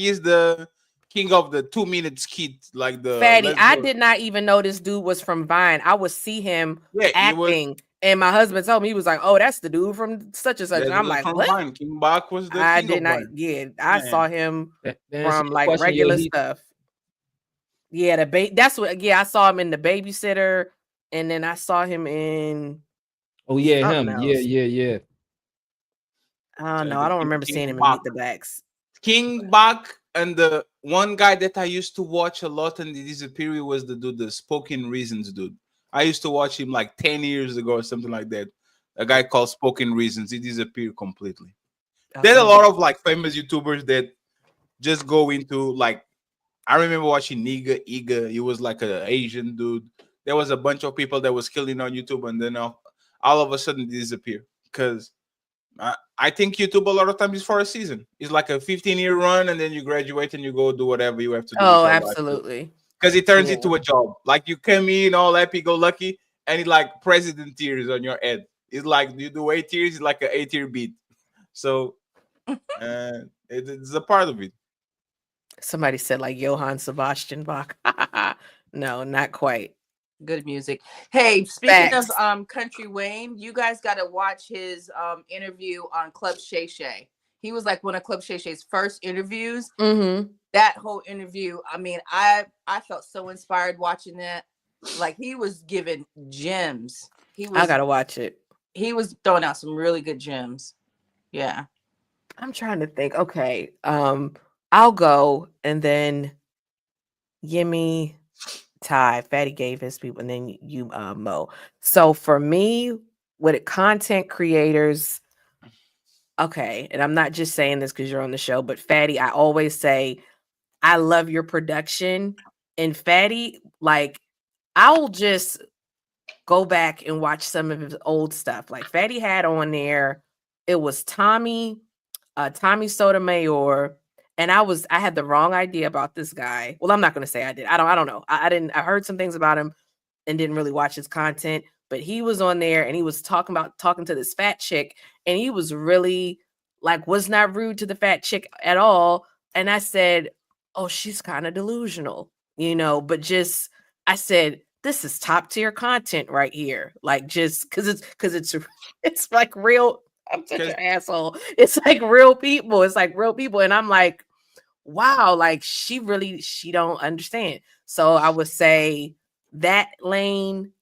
is the king of the 2 minute skit, like the Fatty, let's I go. did not even know this dude was from Vine. I would see him Yeah, he was- acting, and my husband told me, he was like, "Oh, that's the dude from such and such." Yeah, And I'm dude like, from "What?" Vine. King Bach was the I king did of not. Vine. Yeah, I Man. saw him Then from see, like question, regular he- stuff. Yeah, that's what. Yeah, I saw him in The Babysitter, and then I saw him in. Oh yeah, something him. else. Yeah. I don't know. I don't remember seeing him in Bach. Meet the Blacks. King Bach and the one guy that I used to watch a lot and he disappeared was the dude, the Spoken Reasons dude. I used to watch him like 10 years ago or something like that. A guy called Spoken Reasons. He disappeared completely. There's a lot of like famous YouTubers that just go into like, I remember watching Iga. He was like an Asian dude. There was a bunch of people that was killing on YouTube and then all of a sudden disappear because I think YouTube a lot of times is for a season. It's like a 15-year run, and then you graduate and you go do whatever you have to do. Oh, absolutely. Because it turns Yeah. into a job. Like you come in all happy-go-lucky, and it like president tears on your head. It's like you do 8 years, it's like an 8-year beat. So it's a part of it. Somebody said like Johann Sebastian Bach. No, not quite. Good music. Hey, speaking Facts. of Country Wayne, you guys got to watch his interview on Club Shay Shay. He was like one of Club Shay Shay's first interviews. Mm-hmm. That whole interview, I mean, I felt so inspired watching that. Like he was giving gems. I gotta watch it. He was throwing out some really good gems. Yeah. I'm trying to think. Okay. I'll go, and then Yemi, Ty, Fatty gave his people, and then you, Mo. So for me, with content creators, okay, and I'm not just saying this because you're on the show, but Fatty, I always say, I love your production. And Fatty, like, I'll just go back and watch some of his old stuff. Like Fatty had on there, it was Tommy Sotomayor. And I had the wrong idea about this guy. Well, I'm not going to say I did. I don't know. I heard some things about him and didn't really watch his content, but he was on there and he was talking to this fat chick, and he was really like, was not rude to the fat chick at all. And I said, oh, she's kind of delusional, but just, I said, this is top tier content right here. Like just cause it's like real. I'm such an asshole. It's like real people. And I'm like, wow, like she don't understand. So I would say that lane,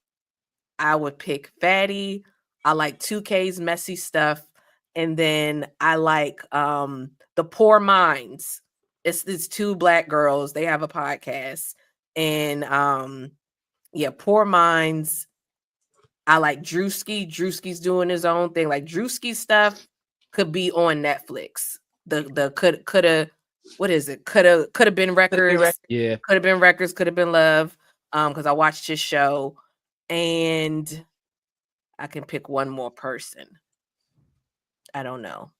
I would pick Fatty. I like 2K's messy stuff. And then I like the Poor Minds. It's two Black girls. They have a podcast. And Poor Minds. I like Drewski. Drewski's doing his own thing. Like Drewski stuff could be on Netflix. The coulda what is it? Could have been records. Yeah. Could have been records. Could have been love. Because I watched his show, and I can pick one more person. I don't know.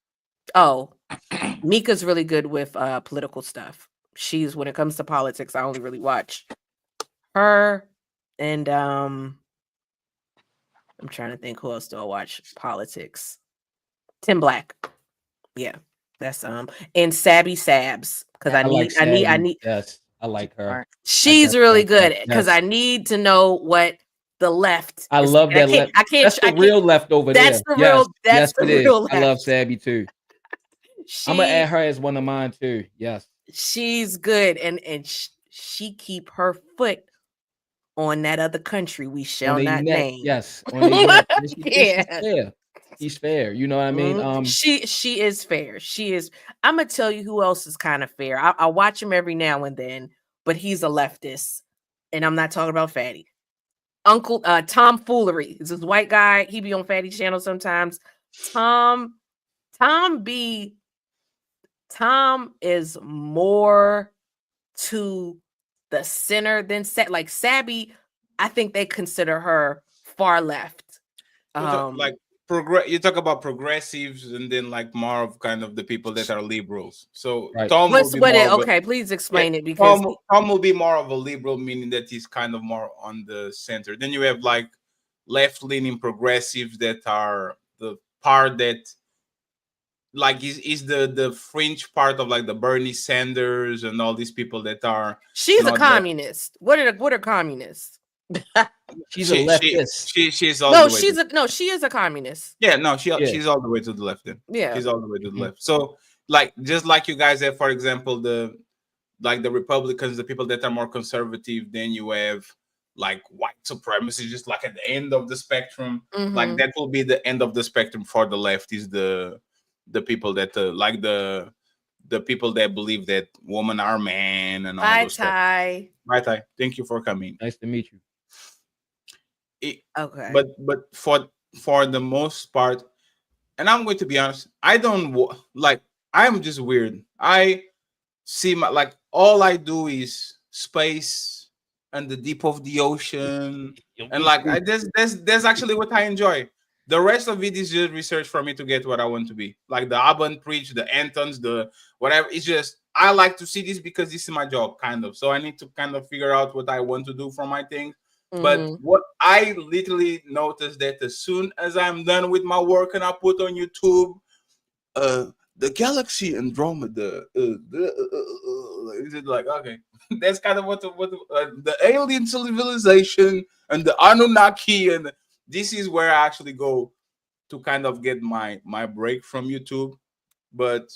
Oh, Mika's really good with political stuff. When it comes to politics, I only really watch her, and I'm trying to think who else do I watch politics. Tim Black. Yeah. That's and Sabby Sabs, because I need yes, I like her. She's really good because I need to know what the left. I love that left. That's the real left over there. That's the real. That's the real left. I love Sabby too. I'm gonna add her as one of mine too. Yes, she's good, and she keep her foot on that other country we shall not name. Yes, yeah. He's fair. You know what I mean? She is fair. She is. I'm gonna tell you who else is kind of fair. I watch him every now and then, but he's a leftist, and I'm not talking about Fatty. Uncle Tom Foolery is this white guy. He be on Fatty channel sometimes. Tom is more to the center than like Sabby. I think they consider her far left. You talk about progressives, and then like more of kind of the people that are liberals. So right. Tom please explain it, because Tom will be more of a liberal, meaning that he's kind of more on the center. Then you have like left-leaning progressives that are the part that like is the fringe part of like the Bernie Sanders and all these people that are. She's a communist. What are communists? She's a leftist. She's all the way she is a communist. Yeah, no, she's all the way to the left then. Yeah, she's all the way to the left. So like just like you guys have, for example, the Republicans, the people that are more conservative, then you have like white supremacy, just like at the end of the spectrum. Like that will be the end of the spectrum for the left, is the people that like the people that believe that women are men and all those stuff. Bye, Ty. Thank you for coming. Nice to meet you. Okay. But for the most part, and I'm going to be honest, I don't like. I'm just weird. I see all I do is space and the deep of the ocean, and like that's actually what I enjoy. The rest of it is just research for me to get what I want to be. Like the Abban Preach, the Antons, the whatever. It's just I like to see this because this is my job, kind of. So I need to kind of figure out what I want to do for my thing. But what I literally noticed that as soon as I'm done with my work and I put on YouTube, the galaxy Andromeda, is it like, okay, that's kind of what the alien civilization and the Anunnaki, and this is where I actually go to kind of get my break from YouTube. but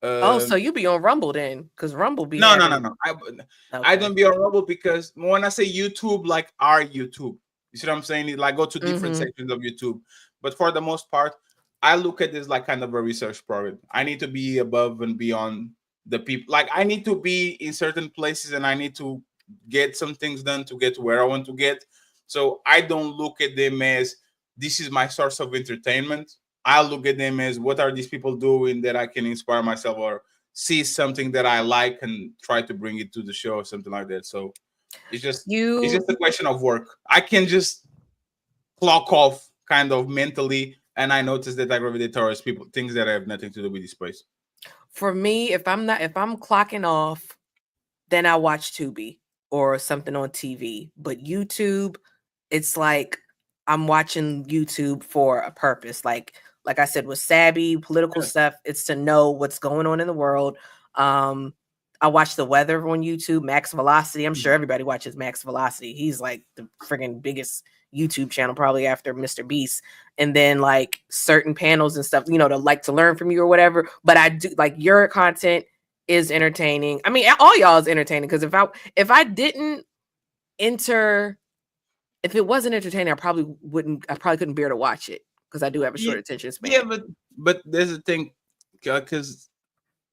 so you be on Rumble then? Because Rumble be no. Okay. I don't be on Rumble because when I say YouTube, like our YouTube, you see what I'm saying? Like go to different sections of YouTube. But for the most part, I look at this like kind of a research project. I need to be above and beyond the people. Like I need to be in certain places and I need to get some things done to get to where I want to get. So I don't look at them as this is my source of entertainment. I look at them as what are these people doing that I can inspire myself or see something that I like and try to bring it to the show or something like that. So it's just a question of work. I can just clock off kind of mentally, and I notice that I gravitate towards people, things that have nothing to do with this place. For me, if I'm clocking off, then I watch Tubi or something on TV. But YouTube, it's like I'm watching YouTube for a purpose. Like I said, with Sabby, political stuff, it's to know what's going on in the world. I watch the weather on YouTube, Max Velocity. I'm sure everybody watches Max Velocity. He's like the friggin' biggest YouTube channel, probably after Mr. Beast. And then like certain panels and stuff, to learn from you or whatever. But I do like your content is entertaining. I mean, all y'all is entertaining, because if it wasn't entertaining, I probably couldn't bear to watch it, because I do have a short attention span. Yeah, but there's a thing, because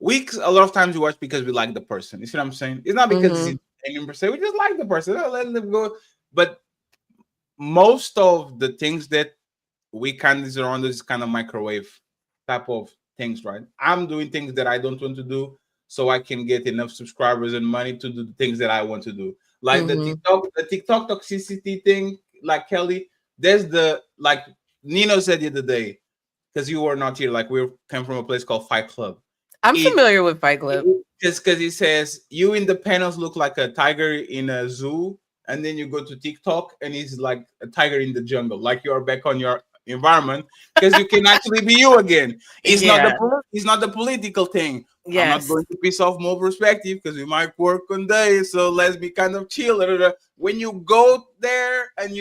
a lot of times we watch because we like the person. You see what I'm saying? It's not because it's entertaining per se. We just like the person. Let them go. But most of the things that we kind of around this kind of microwave type of things, right? I'm doing things that I don't want to do, so I can get enough subscribers and money to do the things that I want to do. Like the TikTok toxicity thing, like Kelly, there's like Nino said the other day, because you were not here, like we came from a place called Fight Club. I'm familiar with Fight Club. Just because he says you in the panels look like a tiger in a zoo, and then you go to TikTok and he's like a tiger in the jungle, like you're back on your environment, because you can actually be you again. It's not the political thing. I'm not going to piss off Mo perspective because we might work on days, so let's be kind of chill. When you go there and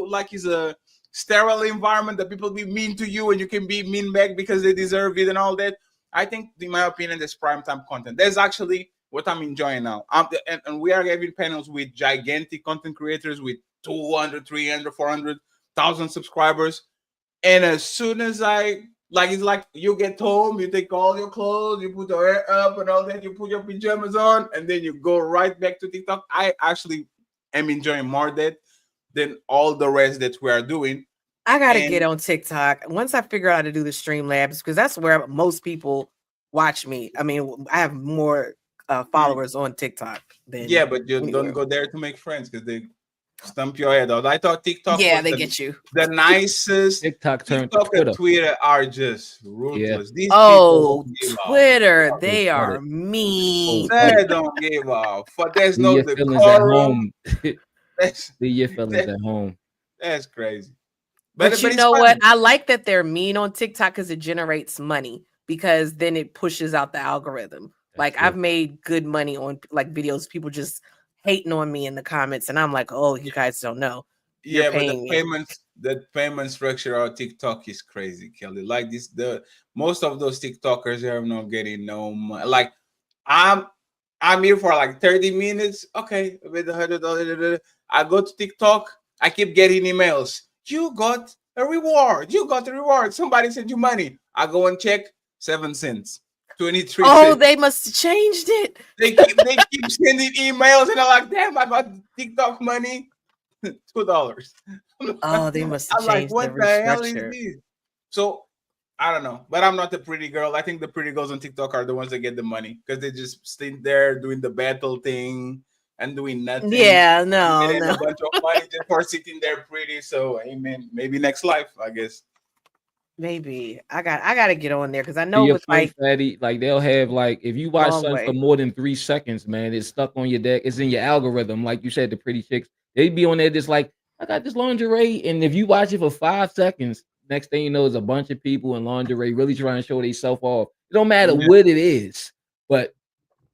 like it's a sterile environment that people be mean to you and you can be mean back because they deserve it and all that. I think, in my opinion, there's primetime content. That's actually what I'm enjoying now. And we are having panels with gigantic content creators with 200, 300, 400,000 subscribers. And as soon as it's like you get home, you take all your clothes, you put your hair up and all that, you put your pajamas on, and then you go right back to TikTok. I actually am enjoying more that than all the rest that we are doing. I gotta get on TikTok once I figure out how to do the Streamlabs, because that's where most people watch me. I mean, I have more followers on TikTok than but you don't go there to make friends because they stump your head out. I thought TikTok they get you the nicest. TikTok turned TikTok Twitter. And Twitter are just ruthless. These people Twitter, they are mean. They don't give a fuck. There's no your feelings at home. Leave your feelings at home. That's crazy. But you know what? I like that they're mean on TikTok because it generates money, because then it pushes out the algorithm. Like I've made good money on like videos, people just hating on me in the comments, and I'm like, oh, you guys don't know. But the payment structure of TikTok is crazy, Kelly. Like most of those TikTokers are not getting no money. Like I'm here for like 30 minutes. Okay, I go to TikTok, I keep getting emails. You got a reward. Somebody sent you money. I go and check, 7 cents. 23 cents. They must have changed it. They keep sending emails, and I'm like, damn, I got TikTok money. $2. Oh, they must have changed what the hell is this? So I don't know, but I'm not the pretty girl. I think the pretty girls on TikTok are the ones that get the money, because they just stay there doing the battle thing and doing nothing. Yeah, no. A bunch of money just for sitting there pretty. So amen. Maybe next life, I guess. Maybe I gotta get on there, because I know with like they'll have like, if you watch something for more than 3 seconds, man, it's stuck on your deck. It's in your algorithm. Like you said, the pretty chicks, they be on there just like, I got this lingerie, and if you watch it for 5 seconds, next thing you know, is a bunch of people in lingerie really trying to show themselves off. It don't matter what it is, but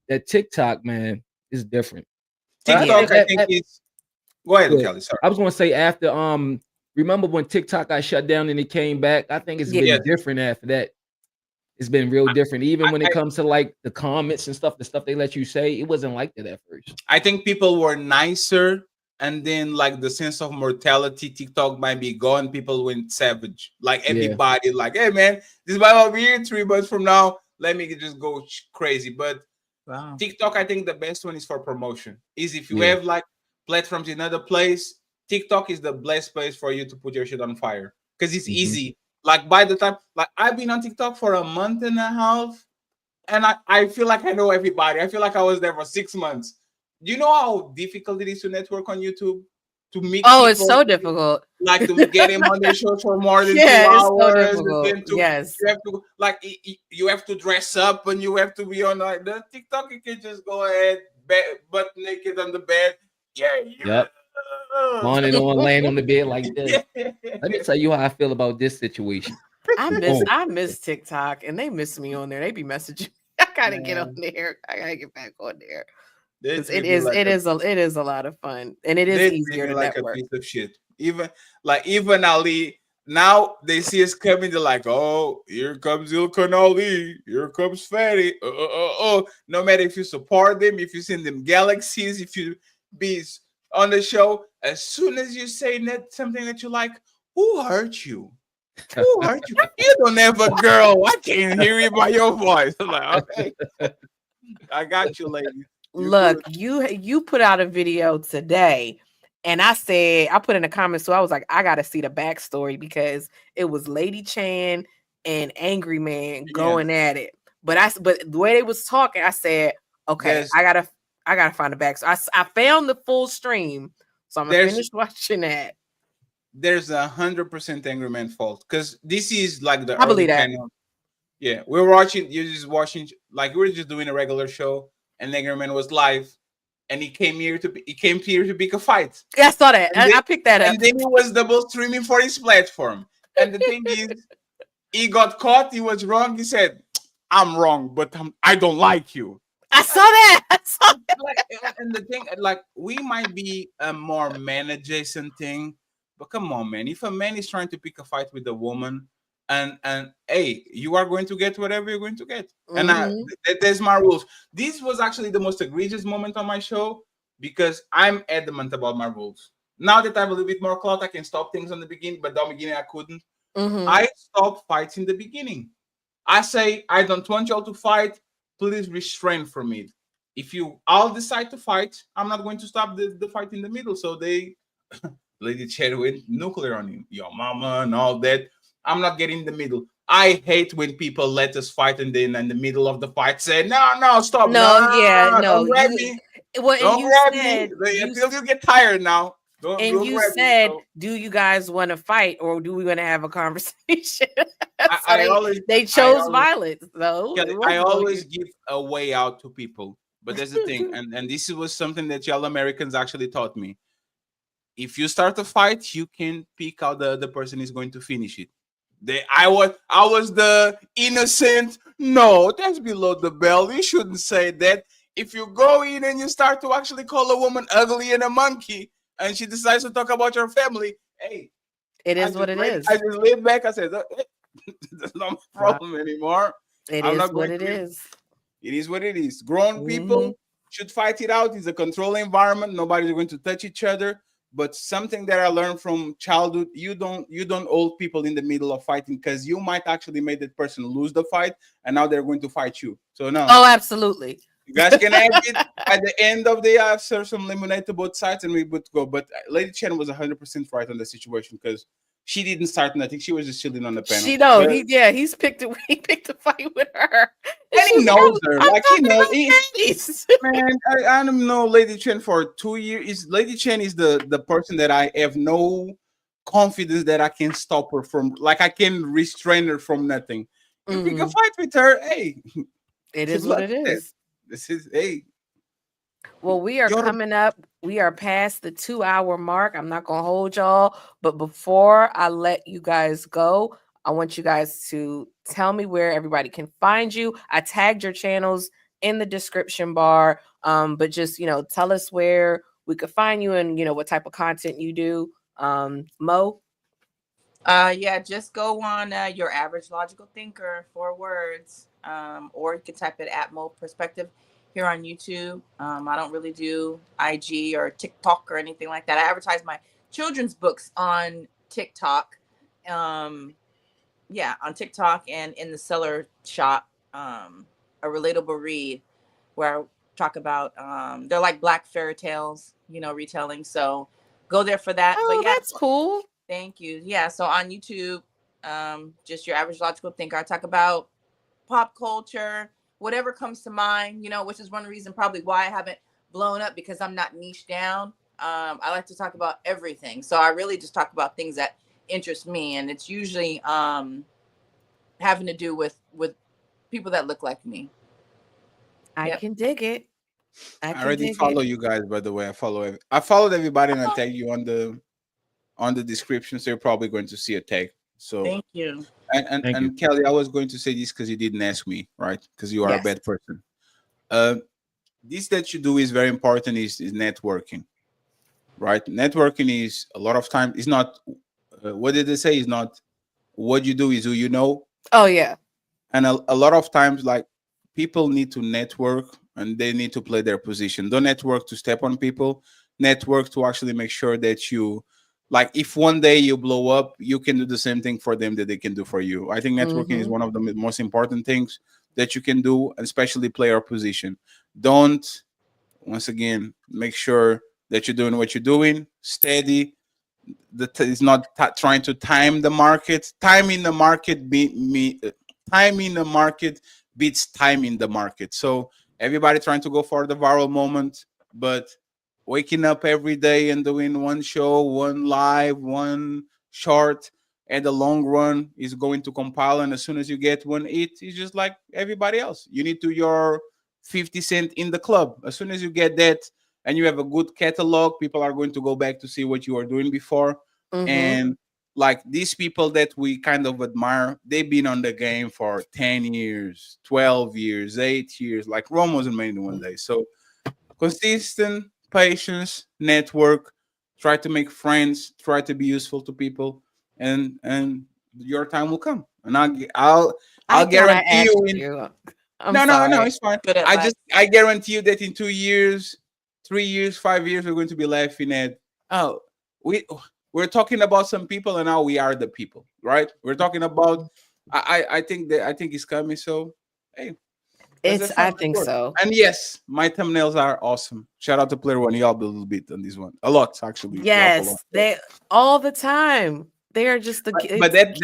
that TikTok, man, is different. TikTok, I think it's. Go ahead, Kelly. Sorry. I was gonna say after remember when TikTok got shut down and it came back? I think it's been different after that. it's been real different. Even when it comes to like the comments and stuff, the stuff they let you say, it wasn't like that at first. I think people were nicer, and then like the sense of mortality, TikTok might be gone. People went savage. Like everybody, like, hey man, this might be here 3 months from now. Let me just go crazy. But TikTok, I think the best one is for promotion. Is if you have like platforms in other place, TikTok is the best place for you to put your shit on fire because it's easy. Like by the time, like I've been on TikTok for a month and a half, and I feel like I know everybody. I feel like I was there for 6 months. Do you know how difficult it is to network on YouTube? To meet people, it's so difficult. Like to get him on their show for more than 2 hours. So you have to like you have to dress up and you have to be on like the TikTok. You can just go ahead, butt naked on the bed. Yep. On and on, laying on the bed like this. Let me tell you how I feel about this situation. I miss TikTok, and they miss me on there. They be messaging. I gotta get on there. I gotta get back on there. It is a lot of fun, and it is easier to like network. A piece of shit. Even Ali. Now they see us coming. They're like, "Oh, here comes Ilkan Ali. Here comes Fatty." No matter if you support them, if you send them galaxies, if you be on the show, as soon as you say something that you like, who hurt you? Who hurt you? You don't have a girl. I can't hear it by your voice. I'm like, okay, I got you, lady. Look, you put out a video today, and I put in the comments, so I was like, I gotta see the backstory because it was Lady Chan and Angry Man going at it. But the way they was talking, I said, okay, I gotta find the backstory. I found the full stream, so I'm gonna finish watching that. There's 100% Angry Man fault because this is like the I believe that. channel. Yeah, we're watching. You're just watching, like we're just doing a regular show, and Angry Man was live, and he came here to pick a fight. Yeah, I saw that. I picked that up. And then he was double streaming for his platform. And the thing is, he got caught. He was wrong. He said, "I'm wrong, but I don't like you." I saw that. And the thing, like, we might be a more man adjacent thing, but come on, man. If a man is trying to pick a fight with a woman, and hey, you are going to get whatever you're going to get. And there's my rules. This was actually the most egregious moment on my show because I'm adamant about my rules. Now that I have a little bit more clout, I can stop things on the beginning, but at the beginning I couldn't. I stopped fights in the beginning. I say, I don't want y'all to fight. Please restrain from it. If you all decide to fight, I'm not going to stop the fight in the middle. So they, Lady Chen went nuclear on him, your mama and all that. I'm not getting in the middle. I hate when people let us fight and then in the middle of the fight say, no, stop. Don't grab me. Don't grab me until you get tired now. You said, do you guys want to fight or do we want to have a conversation? They chose violence, though. I always give a way out to people. But there's the thing, and this was something that y'all Americans actually taught me. If you start a fight, you can pick how the person is going to finish it. I was the innocent. No, that's below the belt. You shouldn't say that. If you go in and you start to actually call a woman ugly and a monkey, and she decides to talk about your family, hey, it is what it is. I just laid back. I said, there's no problem anymore. It is what it is. It is what it is. Grown people should fight it out. It's a controlled environment. Nobody's going to touch each other. But something that I learned from childhood, you don't hold people in the middle of fighting because you might actually make that person lose the fight, and now they're going to fight you. So no. Oh, absolutely. You guys can have it at the end of the year. I've served some lemonade to both sides, and we would go. But Lady Chen was 100% right on the situation because she didn't start nothing. She was just chilling on the panel. He's picked a he picked a fight with her, and he knows her. Like he knows. Man, I don't know Lady Chen for 2 years. Lady Chen is the person that I have no confidence that I can stop her from. Like I can restrain her from nothing. If we can fight with her, hey, it is what it is. This is hey. Well, we are coming up. We are past the 2-hour mark. I'm not going to hold y'all. But before I let you guys go, I want you guys to tell me where everybody can find you. I tagged your channels in the description bar. But just, tell us where we could find you and, what type of content you do. Mo? Yeah, just go on Your Average Logical Thinker, 4 words, or you can type it at Mo Perspective here on YouTube. I don't really do IG or TikTok or anything like that. I advertise my children's books on TikTok. Yeah, on TikTok and in the Seller Shop, a relatable read where I talk about they're like Black fairy tales, retelling. So go there for that. Oh, but yeah, that's cool. Thank you. Yeah, so on YouTube, just Your Average Logical Thinker. I talk about pop culture, whatever comes to mind, which is one reason probably why I haven't blown up, because I'm not niche down. I like to talk about everything. So I really just talk about things that interest me, and it's usually having to do with people that look like me. I can dig it. I already follow you guys, by the way. I followed everybody, and I tag you on the description, so you're probably going to see a tag. So thank you. And Kelly, I was going to say this because you didn't ask me, right? Because you are a bad person. This that you do is very important. Is networking, right? Networking is a lot of time. It's not what did they say? Is not what you do, is who you know. Oh yeah. And a lot of times, like, people need to network, and they need to play their position. Don't network to step on people. Network to actually make sure that you, like, if one day you blow up, you can do the same thing for them that they can do for you. I think networking is one of the most important things that you can do, especially play your position. Don't, once again, make sure that you're doing what you're doing, steady. It's not trying to time the market. Timing the market beats timing the market. So everybody trying to go for the viral moment, but waking up every day and doing one show, one live, one short, and the long run is going to compile. And as soon as you get one hit, it's just like everybody else. You need to your 50 cent in the club. As soon as you get that and you have a good catalog, people are going to go back to see what you were doing before. And like these people that we kind of admire, they've been on the game for 10 years, 12 years, 8 years. Like Rome wasn't made in one day. So consistent, patience, network, try to make friends, try to be useful to people, and your time will come. And I'll guarantee you. No, it's fine. I guarantee you that in 2 years, 3 years, 5 years, we're going to be laughing at, we're talking about some people, and now we are the people, right? We're talking about. I think it's coming. So hey, I think so. And yes, my thumbnails are awesome. Shout out to Player One. Y'all build a little bit on this one. A lot, actually. Yes, they all the time. They are just the but that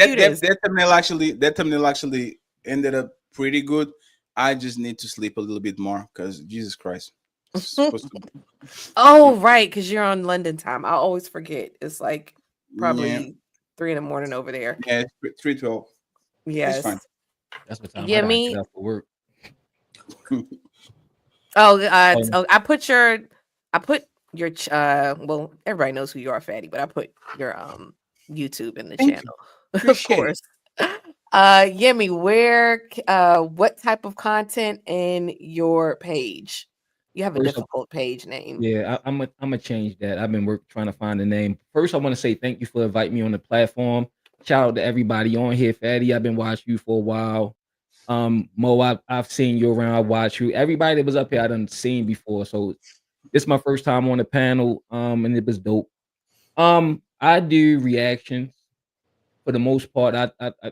thumbnail actually ended up pretty good. I just need to sleep a little bit more because Jesus Christ. Oh, right, because you're on London time. I always forget. It's like probably 3 a.m. over there. Yeah, it's 3:12. Yes. It's fine. That's what time Yeah, I gotta me. get up for work. I put your well, everybody knows who you are, Fatty, but I put your YouTube in the channel. Of course. Yemi, where what type of content in your page? You have a difficult page name. Yeah, I'm gonna change that. I've been trying to find a name. First, I want to say thank you for inviting me on the platform. Shout out to everybody on here. Fatty, I've been watching you for a while. Mo, I've seen you around. I watch you. Everybody that was up here, I done seen before. So this is my first time on the panel. And it was dope. I do reactions for the most part. I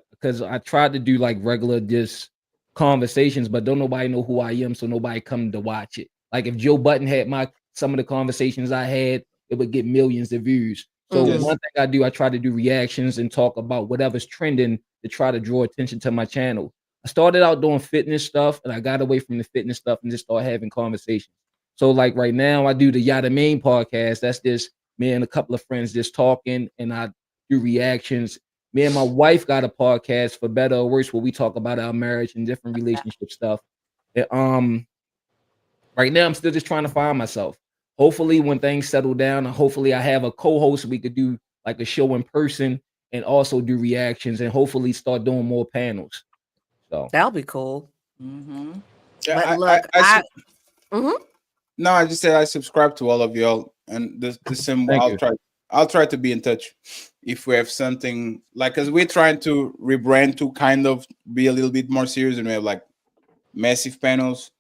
because I tried to do like regular just conversations, but don't nobody know who I am, so nobody come to watch it. Like if Joe Budden had some of the conversations I had, it would get millions of views. So one thing I do, I try to do reactions and talk about whatever's trending to try to draw attention to my channel. I started out doing fitness stuff, and I got away from the fitness stuff and just started having conversations. So like right now, I do the Yada Main podcast. That's just me and a couple of friends just talking, and I do reactions. Me and my wife got a podcast, For Better or Worse, where we talk about our marriage and different relationship stuff. And, right now, I'm still just trying to find myself. Hopefully, when things settle down, hopefully I have a co-host, we could do like a show in person and also do reactions and hopefully start doing more panels. So that'll be cool. Yeah, But look, No, I just said I subscribe to all of y'all, and the symbol. I'll try to be in touch. if we have something like, because we're trying to rebrand to kind of be a little bit more serious, and we have like massive panels.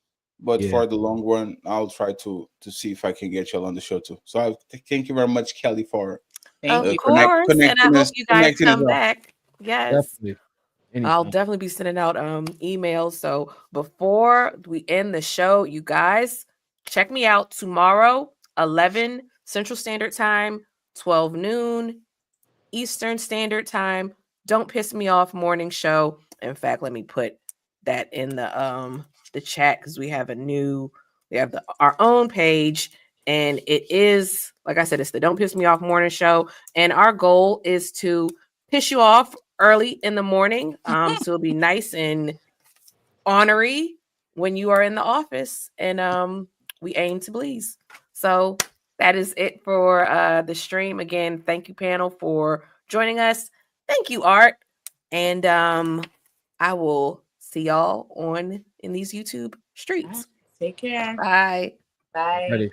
But for the long run, I'll try to see if I can get y'all on the show too. So thank you very much, Kelly, for Of course, and I hope you guys come back. Yes. Definitely. I'll definitely be sending out emails. So before we end the show, you guys check me out tomorrow, 11 Central Standard Time, 12 noon Eastern Standard Time. Don't Piss Me Off morning show. In fact, let me put that in the chat, because we have our own page, and it is, like I said, it's the Don't Piss Me Off morning show, and our goal is to piss you off early in the morning, so it'll be nice and ornery when you are in the office, and we aim to please. So that is it for the stream. Again, thank you, panel, for joining us. Thank you, Art, and I will see y'all in these YouTube streets. Take care. Bye. Bye. Ready.